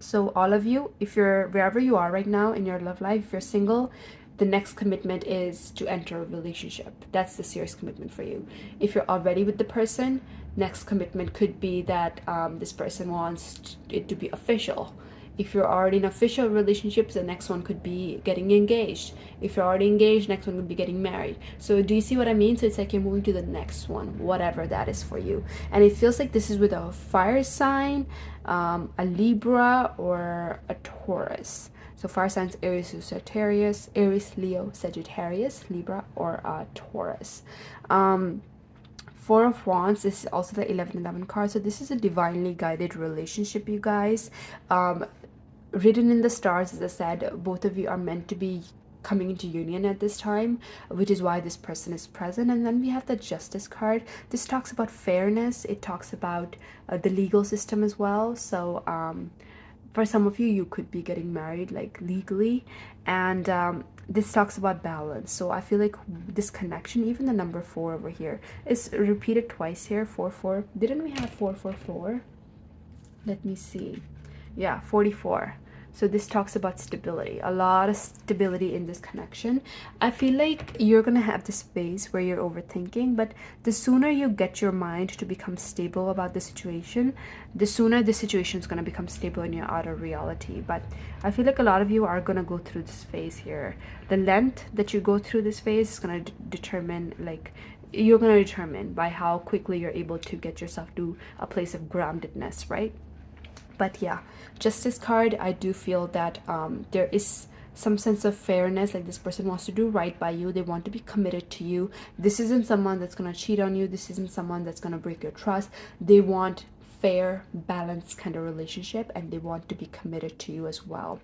So all of you, if you're wherever you are right now in your love life, if you're single, the next commitment is to enter a relationship. That's the serious commitment for you. If you're already with the person, next commitment could be that this person wants it to be official. If you're already in official relationships, the next one could be getting engaged. If you're already engaged, next one could be getting married. So do you see what I mean? So it's like you're moving to the next one, whatever that is for you. And it feels like this is with a fire sign, a Libra, or a Taurus. So fire signs: Aries, Sagittarius, Aries, Leo, Sagittarius, Libra, or Taurus. Four of Wands is also the 11-11 card. So this is a divinely guided relationship, you guys. Written in the stars, as I said, both of you are meant to be coming into union at this time, which is why this person is present. And then we have the Justice card. This talks about fairness. It talks about the legal system as well. So for some of you, you could be getting married like legally, and this talks about balance. So I feel like this connection, even the number 4 over here is repeated twice here. 4 4, didn't we have 4 4 4? Let me see. Yeah, 44. So this talks about stability, a lot of stability in this connection. I feel like you're gonna have this phase where you're overthinking, but the sooner you get your mind to become stable about the situation, the sooner the situation is gonna become stable in your outer reality. But I feel like a lot of you are gonna go through this phase here. The length that you go through this phase is gonna determine, like, you're gonna determine by how quickly you're able to get yourself to a place of groundedness, right? But yeah, Justice card, I do feel that there is some sense of fairness, like this person wants to do right by you, they want to be committed to you. This isn't someone that's going to cheat on you, this isn't someone that's going to break your trust. They want fair, balanced kind of relationship, and they want to be committed to you as well.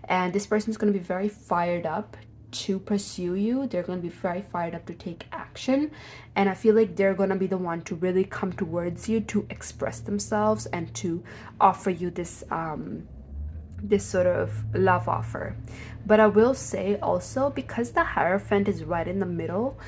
And this person is going to be very fired up to pursue you. They're going to be very fired up to take action, and I feel like they're going to be the one to really come towards you to express themselves and to offer you this this sort of love offer. But I will say also, because the Hierophant is right in the middle,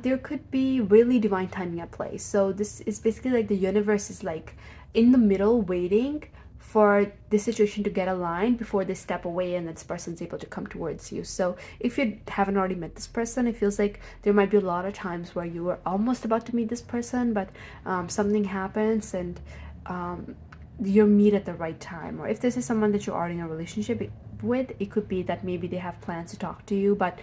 there could be really divine timing at play. So this is basically like the universe is like in the middle waiting for this situation to get aligned before they step away and this person's able to come towards you. So if you haven't already met this person, it feels like there might be a lot of times where you were almost about to meet this person, but something happens and you meet at the right time. Or if this is someone that you're already in a relationship with, it could be that maybe they have plans to talk to you, but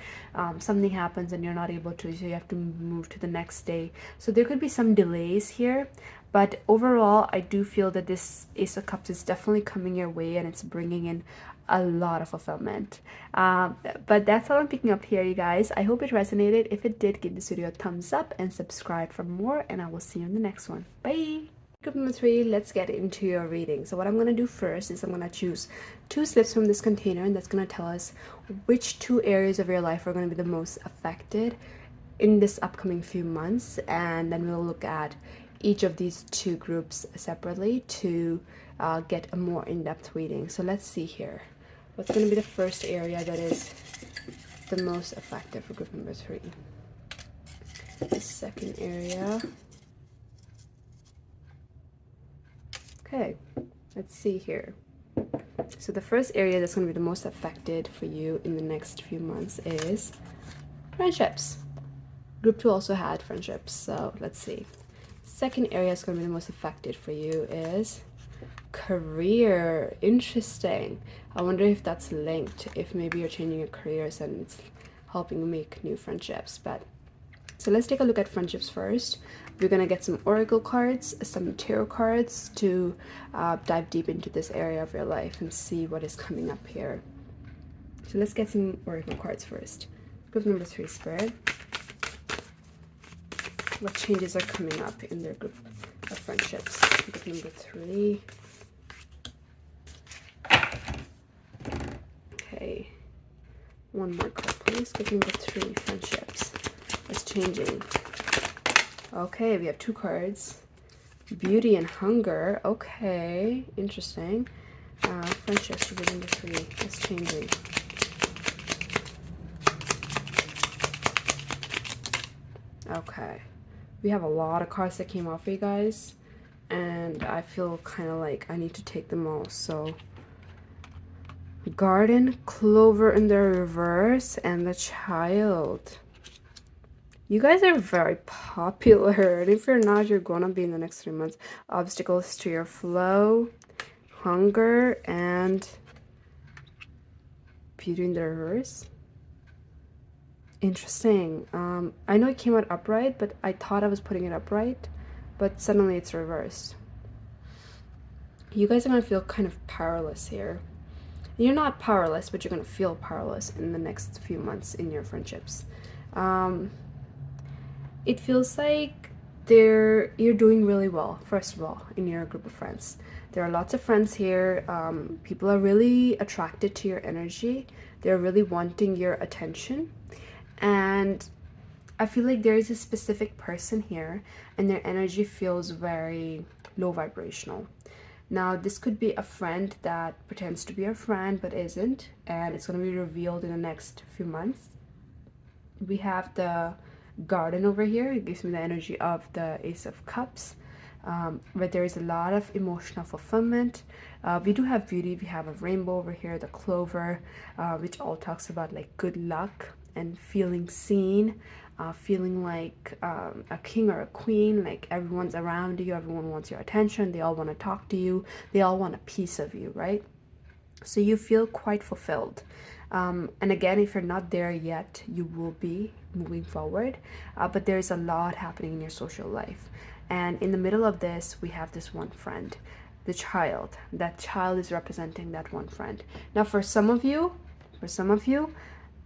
something happens and you're not able to, so you have to move to the next day. So there could be some delays here, but overall I do feel that this Ace of Cups is definitely coming your way and it's bringing in a lot of fulfillment. But that's all I'm picking up here, you guys. I hope it resonated. If it did, give this video a thumbs up and subscribe for more, and I will see you in the next one. Bye. Group number 3, let's get into your reading. So what I'm going to do first is I'm going to choose 2 slips from this container, and that's going to tell us which 2 areas of your life are going to be the most affected in this upcoming few months, and then we'll look at each of these 2 groups separately to get a more in-depth reading. So let's see here. What's going to be the first area that is the most effective for group number 3? The second area. Okay, let's see here. So the first area that's going to be the most affected for you in the next few months is friendships. Group 2 also had friendships, so let's see. Second area that's going to be the most affected for you is career. Interesting. I wonder if that's linked, if maybe you're changing your careers and it's helping you make new friendships. But so let's take a look at friendships first. We're going to get some oracle cards, some tarot cards to dive deep into this area of your life and see what is coming up here. So let's get some oracle cards first. Group number 3, Spirit. What changes are coming up in their group of friendships? Group number 3. Okay. One more card, please. Group number 3, friendships. What's changing? Okay, we have 2 cards. Beauty and hunger. Okay, interesting. Friendships, group number 3. What's changing? Okay. We have a lot of cards that came off for you guys, and I feel kind of like I need to take them all. So Garden, Clover in the reverse, and the Child. You guys are very popular, and if you're not, you're gonna be in the next 3 months. Obstacles to your flow, hunger, and Beauty in the reverse. Interesting. I know it came out upright, but I thought I was putting it upright, but suddenly it's reversed. You guys are gonna feel kind of powerless here. You're not powerless, but you're gonna feel powerless in the next few months in your friendships. It feels like you're doing really well, first of all, in your group of friends. There are lots of friends here. People are really attracted to your energy. They're really wanting your attention. And I feel like there is a specific person here and their energy feels very low vibrational. Now, this could be a friend that pretends to be a friend but isn't, and it's going to be revealed in the next few months. We have the garden over here. It gives me the energy of the Ace of Cups, where there is a lot of emotional fulfillment. We do have beauty. We have a rainbow over here, the clover, which all talks about like good luck and feeling seen, feeling like a king or a queen, like everyone's around you, everyone wants your attention, they all want to talk to you, they all want a piece of you, right? So you feel quite fulfilled. And again, if you're not there yet, you will be moving forward. But there's a lot happening in your social life. And in the middle of this, we have this one friend, the child. That child is representing that one friend. Now, for some of you,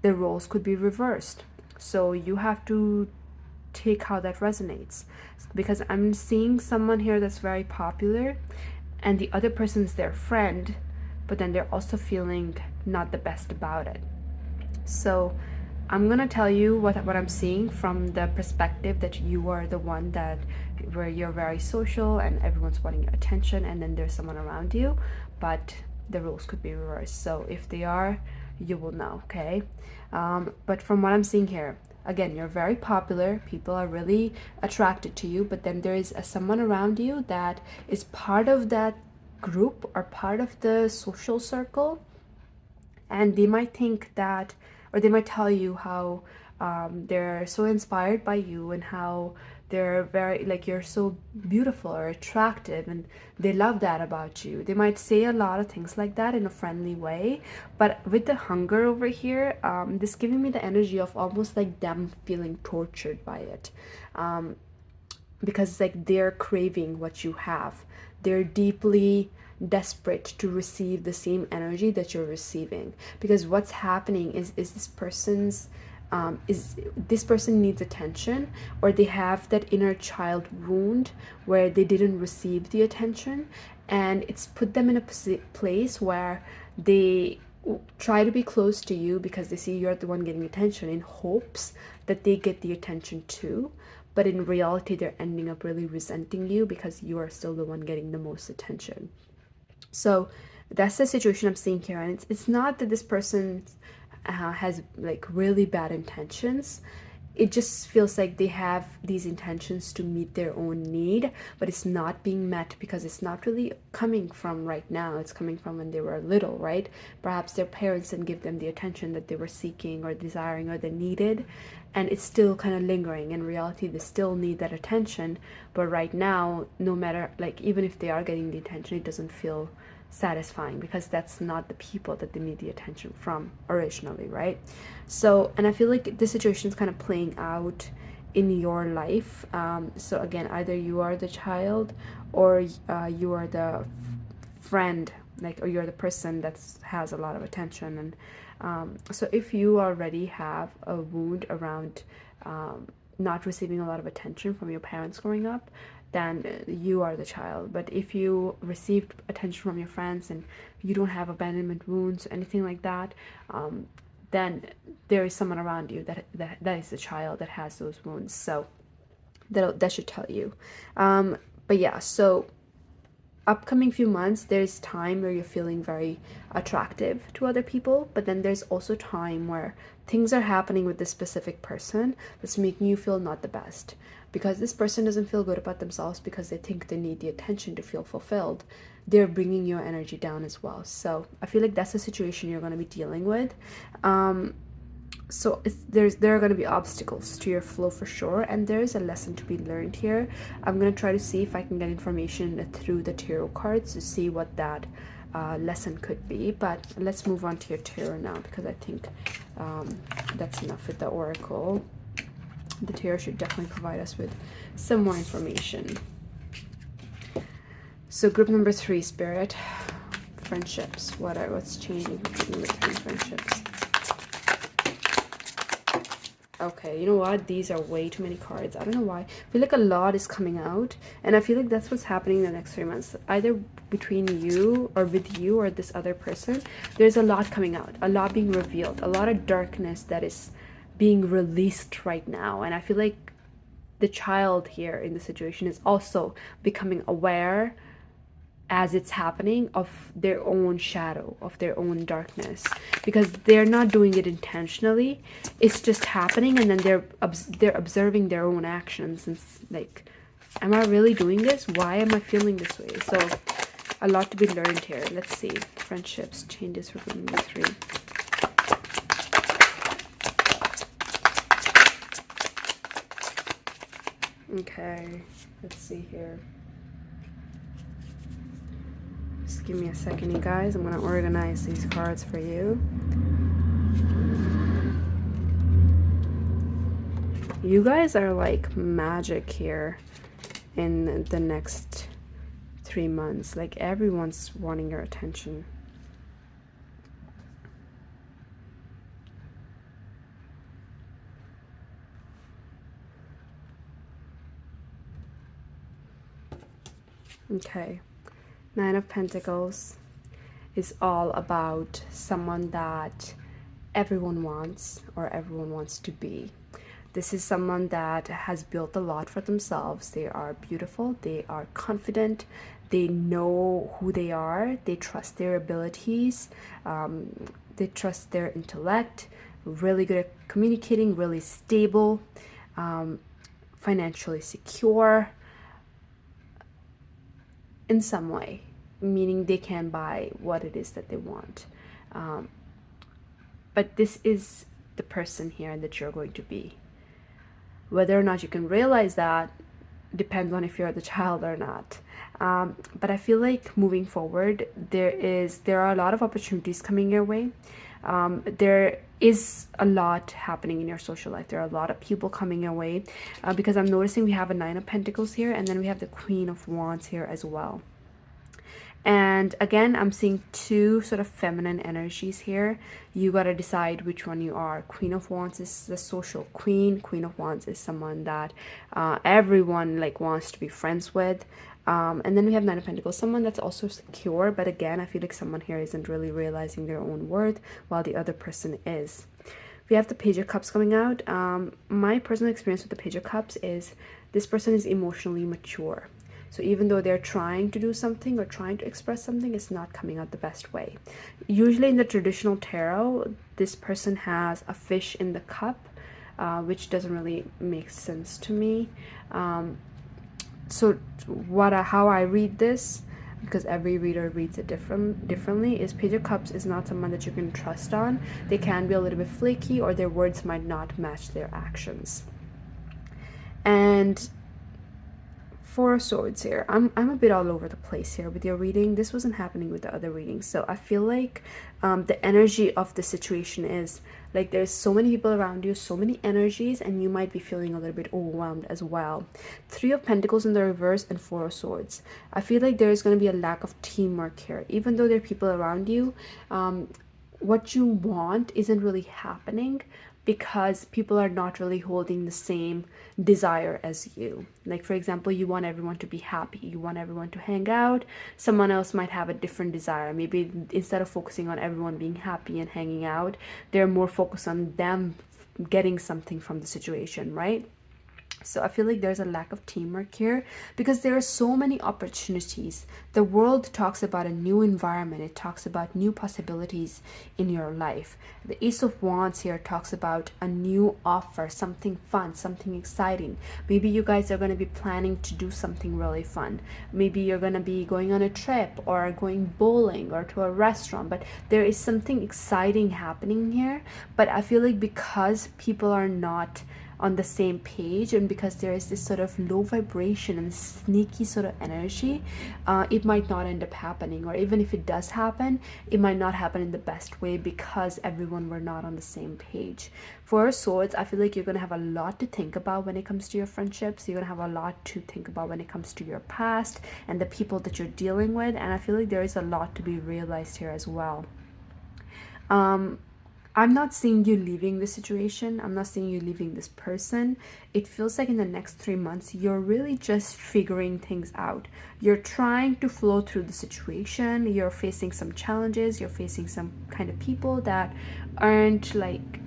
the roles could be reversed. So you have to take how that resonates, because I'm seeing someone here that's very popular and the other person's their friend, but then they're also feeling not the best about it. So I'm gonna tell you what I'm seeing from the perspective that you are the one that where you're very social and everyone's wanting your attention, and then there's someone around you, but the roles could be reversed. So if they are, you will know, okay? But from what I'm seeing here, again, you're very popular, people are really attracted to you, but then there is someone around you that is part of that group or part of the social circle, and they might think that, or they might tell you how they're so inspired by you and how they're very, like, you're so beautiful or attractive, and they love that about you. They might say a lot of things like that in a friendly way, but with the hunger over here, this giving me the energy of almost like them feeling tortured by it, because it's like they're craving what you have. They're deeply desperate to receive the same energy that you're receiving, because what's happening is this person needs attention, or they have that inner child wound where they didn't receive the attention, and it's put them in a place where they try to be close to you because they see you're the one getting attention, in hopes that they get the attention too. But in reality, they're ending up really resenting you because you are still the one getting the most attention. So that's the situation I'm seeing here. And it's not that this person has like really bad intentions. It just feels like they have these intentions to meet their own need, but it's not being met because it's not really coming from right now. It's coming from when they were little, right? Perhaps their parents didn't give them the attention that they were seeking or desiring or they needed, and it's still kind of lingering. In reality, they still need that attention, but right now, no matter, like, even if they are getting the attention, it doesn't feel satisfying because that's not the people that they need the attention from originally, right? So, and I feel like this situation is kind of playing out in your life. So again, either you are the child, or you are the friend, like, or you're the person that has a lot of attention. And so if you already have a wound around not receiving a lot of attention from your parents growing up, then you are the child. But if you received attention from your friends and you don't have abandonment wounds or anything like that, then there is someone around you that is the child that has those wounds. So that should tell you. But yeah, so upcoming few months, there's time where you're feeling very attractive to other people, but then there's also time where things are happening with this specific person that's making you feel not the best, because this person doesn't feel good about themselves because they think they need the attention to feel fulfilled. They're bringing your energy down as well. So I feel like that's the situation you're going to be dealing with. So there are going to be obstacles to your flow for sure, and there is a lesson to be learned here. I'm going to try to see if I can get information through the tarot cards to see what that lesson could be. But let's move on to your tarot now, because I think that's enough with the oracle. The tarot should definitely provide us with some more information. So group number 3, Spirit, friendships. What's changing between friendships? Okay, you know what? These are way too many cards. I don't know why. I feel like a lot is coming out, and I feel like that's what's happening in the next 3 months. Either between you or with you or this other person, there's a lot coming out, a lot being revealed, a lot of darkness that is being released right now. And I feel like the child here in the situation is also becoming aware as it's happening, of their own shadow, of their own darkness, because they're not doing it intentionally. It's just happening, and then they're observing their own actions, and like, am I really doing this? Why am I feeling this way? So a lot to be learned here. Let's see. Friendships, changes for number 3. Okay, let's see here. Just give me a second, you guys. I'm going to organize these cards for you. You guys are like magic here in the next 3 months. Like, everyone's wanting your attention. Okay, 9 of Pentacles is all about someone that everyone wants, or everyone wants to be. This is someone that has built a lot for themselves. They are beautiful, they are confident, they know who they are, they trust their abilities, they trust their intellect, really good at communicating, really stable, financially secure in some way, meaning they can buy what it is that they want. But this is the person here that you're going to be. Whether or not you can realize that depends on if you're the child or not. But I feel like moving forward, there are a lot of opportunities coming your way. There is a lot happening in your social life. There are a lot of people coming your way, because I'm noticing we have a 9 of Pentacles here, and then we have the Queen of Wands here as well. And again, I'm seeing 2 sort of feminine energies here. You got to decide which one you are. Queen of Wands is the social queen. Queen of Wands is someone that everyone like wants to be friends with. And then we have 9 of Pentacles, someone that's also secure. But again, I feel like someone here isn't really realizing their own worth, while the other person is. We have the Page of Cups coming out. My personal experience with the Page of Cups is this person is emotionally mature. So even though they're trying to do something or trying to express something, it's not coming out the best way. Usually in the traditional tarot, this person has a fish in the cup, which doesn't really make sense to me. So how I read this, because every reader reads it differently, is Page of Cups is not someone that you can trust on. They can be a little bit flaky, or their words might not match their actions. And 4 of Swords here. I'm a bit all over the place here with your reading. This wasn't happening with the other readings. So I feel like the energy of the situation is like there's so many people around you, so many energies, and you might be feeling a little bit overwhelmed as well. 3 of Pentacles in the reverse and 4 of Swords. I feel like there's going to be a lack of teamwork here. Even though there are people around you, what you want isn't really happening, because people are not really holding the same desire as you. Like, for example, you want everyone to be happy, you want everyone to hang out. Someone else might have a different desire. Maybe instead of focusing on everyone being happy and hanging out, they're more focused on them getting something from the situation, right? So I feel like there's a lack of teamwork here, because there are so many opportunities. The world talks about a new environment. It talks about new possibilities in your life. The Ace of Wands here talks about a new offer, something fun, something exciting. Maybe you guys are going to be planning to do something really fun. Maybe you're going to be going on a trip, or going bowling, or to a restaurant. But there is something exciting happening here. But I feel like because people are not on the same page, and because there is this sort of low vibration and sneaky sort of energy, it might not end up happening. Or even if it does happen, it might not happen in the best way, because everyone were not on the same page. 4 of Swords, I feel like you're going to have a lot to think about when it comes to your friendships. You're going to have a lot to think about when it comes to your past and the people that you're dealing with. And I feel like there is a lot to be realized here as well. I'm not seeing you leaving the situation. I'm not seeing you leaving this person. It feels like in the next 3 months, you're really just figuring things out. You're trying to flow through the situation. You're facing some challenges. You're facing some kind of people that aren't like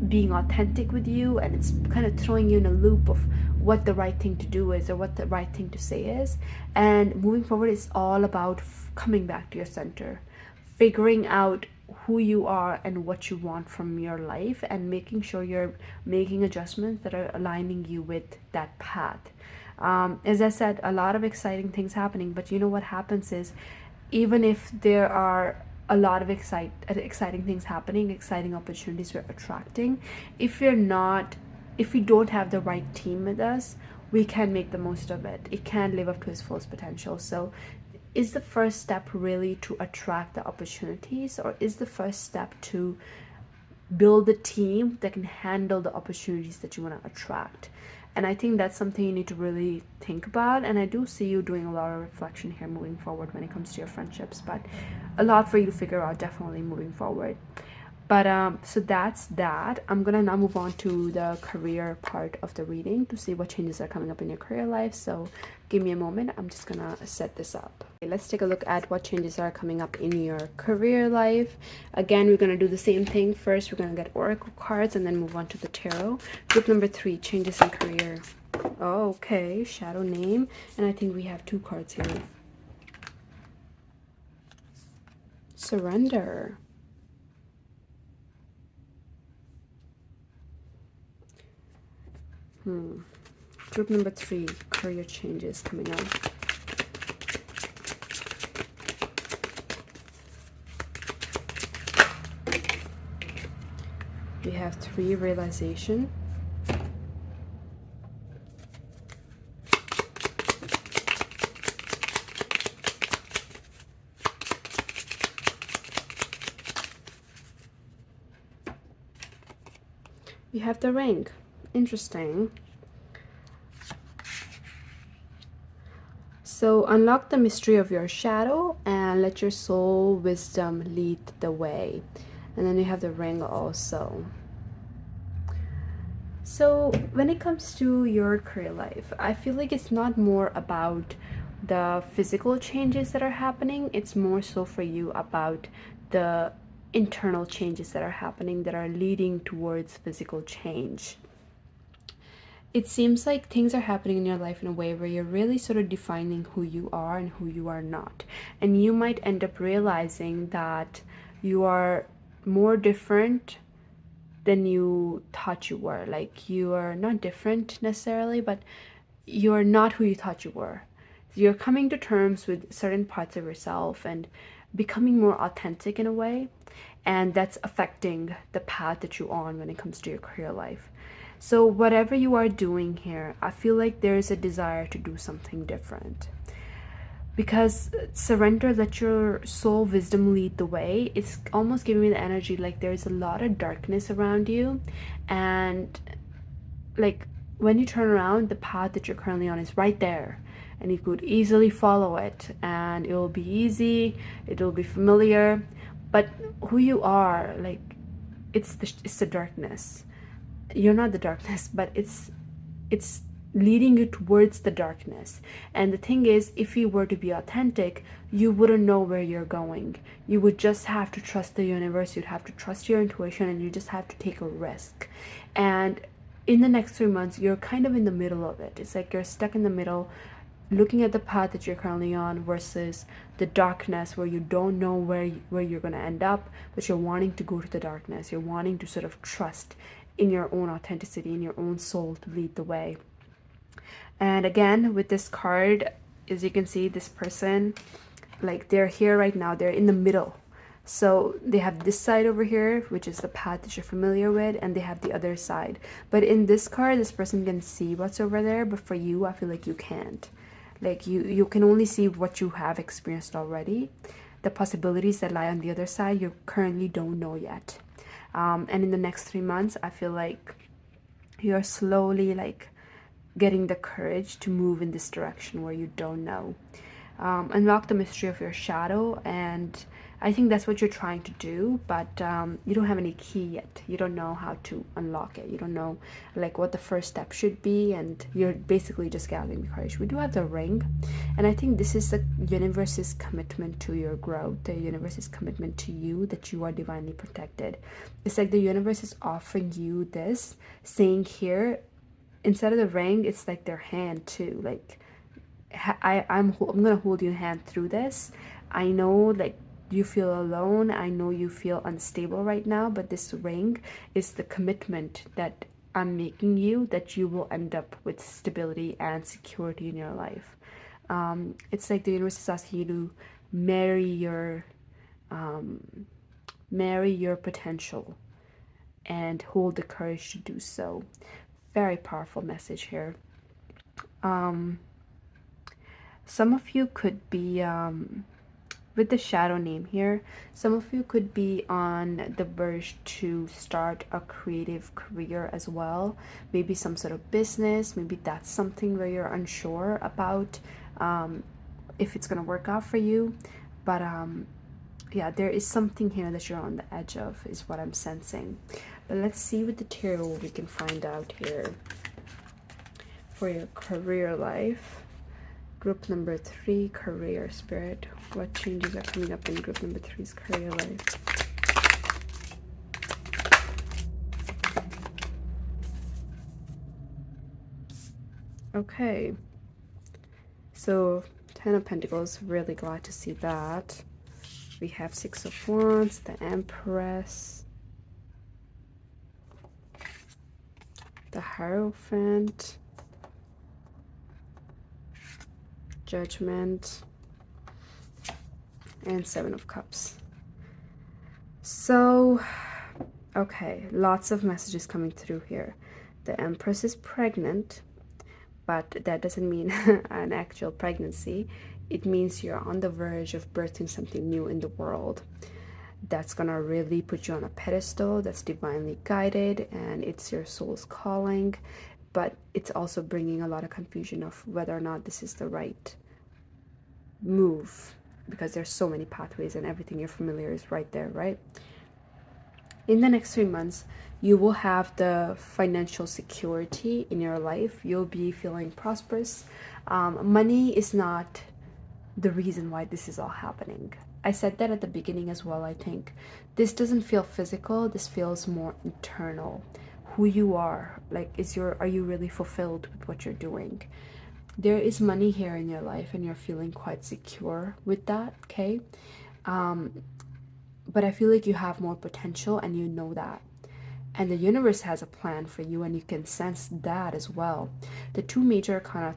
being authentic with you, and it's kind of throwing you in a loop of what the right thing to do is or what the right thing to say is. And moving forward, it's all about coming back to your center, figuring out who you are and what you want from your life, and making sure you're making adjustments that are aligning you with that path. As I said, a lot of exciting things happening, but you know what happens is, even if there are a lot of exciting things happening, exciting opportunities we're attracting, if we don't have the right team with us, we can make the most of it. It can live up to its fullest potential. So is the first step really to attract the opportunities, or is the first step to build a team that can handle the opportunities that you want to attract? And I think that's something you need to really think about. And I do see you doing a lot of reflection here moving forward when it comes to your friendships, but a lot for you to figure out definitely moving forward. But so that's that. I'm gonna now move on to the career part of the reading to see what changes are coming up in your career life. So give me a moment. I'm just gonna set this up. Okay, let's take a look at what changes are coming up in your career life. Again, we're gonna do the same thing. First, we're gonna get oracle cards and then move on to the tarot. Group number 3, changes in career. Oh, okay, shadow name, and I think we have 2 cards here. Surrender. Group number 3, career changes coming up. We have 3, realization. We have the ring. Interesting. So unlock the mystery of your shadow and let your soul wisdom lead the way. And then you have the ring also. So when it comes to your career life, I feel like it's not more about the physical changes that are happening. It's more so for you about the internal changes that are happening that are leading towards physical change. It seems like things are happening in your life in a way where you're really sort of defining who you are and who you are not. And you might end up realizing that you are more different than you thought you were. Like, you are not different necessarily, but you're not who you thought you were. You're coming to terms with certain parts of yourself and becoming more authentic in a way. And that's affecting the path that you're on when it comes to your career life. So whatever you are doing here, I feel like there is a desire to do something different. Because surrender, let your soul wisdom lead the way. It's almost giving me the energy like there's a lot of darkness around you. And like when you turn around, the path that you're currently on is right there. And you could easily follow it. And it will be easy. It'll be familiar. But who you are, like, it's the darkness. You're not the darkness, but it's leading you towards the darkness. And the thing is, if you were to be authentic, you wouldn't know where you're going. You would just have to trust the universe. You'd have to trust your intuition, and you just have to take a risk. And in the next 3 months, you're kind of in the middle of it. It's like you're stuck in the middle, looking at the path that you're currently on versus the darkness where you don't know where you're going to end up, but you're wanting to go to the darkness. You're wanting to sort of trust in your own authenticity, in your own soul to lead the way. And again, with this card, as you can see, this person, like, they're here right now. They're in the middle. So they have this side over here, which is the path that you're familiar with, and they have the other side. But in this card, this person can see what's over there, but for you, I feel like you can't. Like, you can only see what you have experienced already. The possibilities that lie on the other side, you currently don't know yet. And in the next 3 months, I feel like you're slowly, like, getting the courage to move in this direction where you don't know. Unlock the mystery of your shadow, and I think that's what you're trying to do, but you don't have any key yet. You don't know how to unlock it. You don't know, like, what the first step should be, and you're basically just gathering the courage. We do have the ring, and I think this is the universe's commitment to your growth, the universe's commitment to you, that you are divinely protected. It's like the universe is offering you this, saying here, instead of the ring, it's like their hand too. Like I'm gonna hold your hand through this. I know like you feel alone. I know you feel unstable right now, but this ring is the commitment that I'm making you, that you will end up with stability and security in your life. It's like the universe is asking you to marry your marry your potential and hold the courage to do so. Very powerful message here. Some of you could be with the shadow name here, some of you could be on the verge to start a creative career as well. Maybe some sort of business. Maybe that's something where you're unsure about if it's gonna work out for you. But yeah, there is something here that you're on the edge of, is what I'm sensing. But let's see with the tarot what we can find out here for your career life. Group number 3, career spirit. What changes are coming up in group number 3's career life? Okay. So 10 of Pentacles, really glad to see that. We have 6 of Wands, the Empress, the Hierophant, Judgment, and 7 of Cups. So, okay, lots of messages coming through here. The Empress is pregnant, but that doesn't mean an actual pregnancy. It means you're on the verge of birthing something new in the world that's gonna really put you on a pedestal, that's divinely guided, and it's your soul's calling. But it's also bringing a lot of confusion of whether or not this is the right move, because there's so many pathways and everything you're familiar is right there, right? In the next 3 months, you will have the financial security in your life. You'll be feeling prosperous. Money is not the reason why this is all happening. I said that at the beginning as well, I think. This doesn't feel physical, this feels more internal. Who you are, like, are you really fulfilled with what you're doing? There is money here in your life and you're feeling quite secure with that, okay? But I feel like you have more potential and you know that. And the universe has a plan for you and you can sense that as well. The 3 major arcana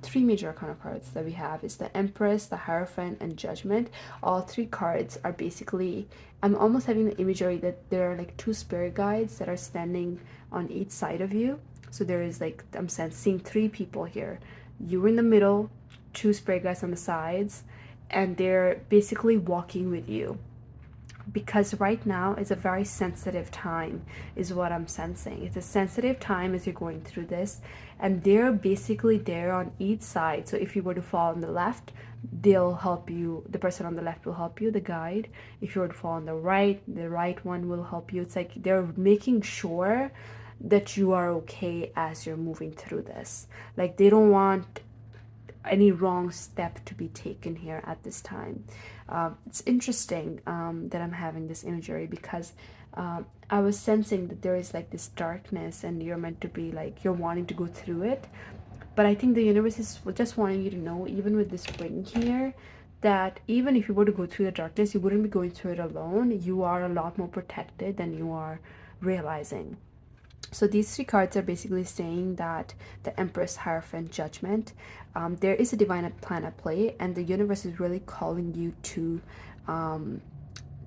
cards that we have is the Empress, the Hierophant, and Judgment. All 3 cards are basically, I'm almost having the imagery that there are like 2 spirit guides that are standing on each side of you. So there is like, I'm seeing 3 people here. You in the middle, 2 spirit guides on the sides, and they're basically walking with you. Because right now is a very sensitive time, is what I'm sensing. It's a sensitive time as you're going through this, and they're basically there on each side. So if you were to fall on the left, they'll help you. The person on the left will help you, the guide. If you were to fall on the right one will help you. It's like they're making sure that you are okay as you're moving through this. Like they don't want any wrong step to be taken here at this time. It's interesting that I'm having this imagery, because I was sensing that there is like this darkness and you're meant to be like, you're wanting to go through it. But I think the universe is just wanting you to know, even with this ring here, that even if you were to go through the darkness, you wouldn't be going through it alone. You are a lot more protected than you are realizing. So these 3 cards are basically saying that the Empress, Hierophant, Judgment, there is a divine plan at play, and the universe is really calling you to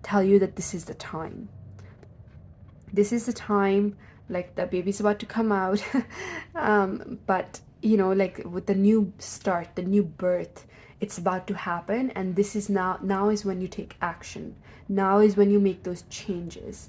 tell you that this is the time. This is the time, like the baby's about to come out, but you know, like with the new start, the new birth, it's about to happen, and this is now is when you take action. Now is when you make those changes.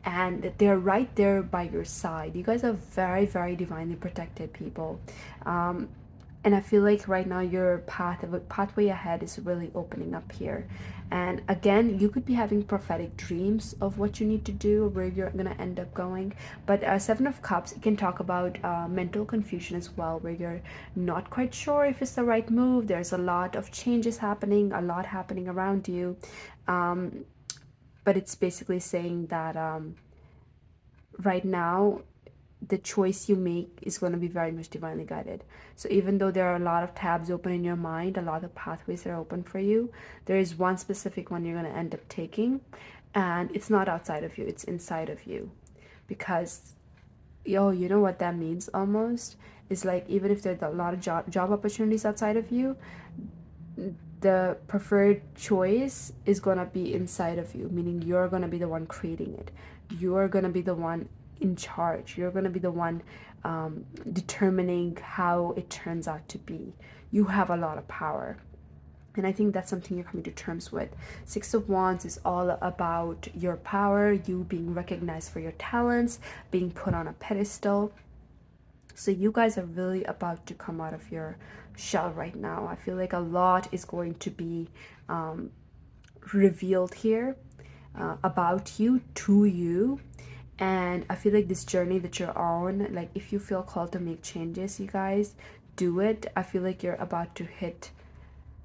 And they're right there by your side. You guys are very, very divinely protected people. And I feel like right now your pathway ahead is really opening up here. And again, you could be having prophetic dreams of what you need to do, where you're gonna end up going. But 7 of Cups, it can talk about mental confusion as well, where you're not quite sure if it's the right move. There's a lot of changes happening, a lot happening around you. But it's basically saying that right now the choice you make is going to be very much divinely guided. So even though there are a lot of tabs open in your mind, a lot of pathways that are open for you, there is one specific one you're going to end up taking, and it's not outside of you, it's inside of you. Because you know what that means almost? Is like, even if there's a lot of job opportunities outside of you, the preferred choice is gonna be inside of you, meaning you're gonna be the one creating it. You're gonna be the one in charge. You're gonna be the one determining how it turns out to be. You have a lot of power. And I think that's something you're coming to terms with. Six of Wands is all about your power, you being recognized for your talents, being put on a pedestal. So you guys are really about to come out of your shell right now. I feel like a lot is going to be revealed here about you, to you. And I feel like this journey that you're on, like if you feel called to make changes, you guys, do it. I feel like you're about to hit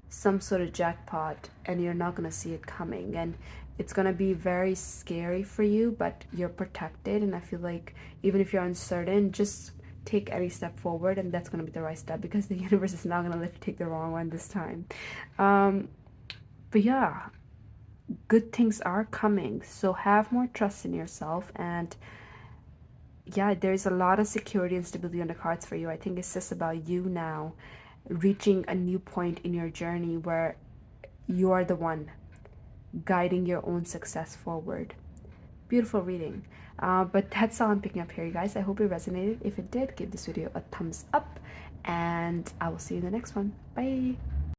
some sort of jackpot and you're not going to see it coming, and it's going to be very scary for you, but you're protected. And I feel like even if you're uncertain, just take any step forward, and that's going to be the right step, because the universe is not going to let you take the wrong one this time. But yeah, good things are coming, so have more trust in yourself. And yeah, there's a lot of security and stability on the cards for you. I think it's just about you now reaching a new point in your journey where you are the one guiding your own success forward. Beautiful reading. But that's all I'm picking up here, you guys. I hope it resonated. If it did, give this video a thumbs up, and I will see you in the next one. Bye.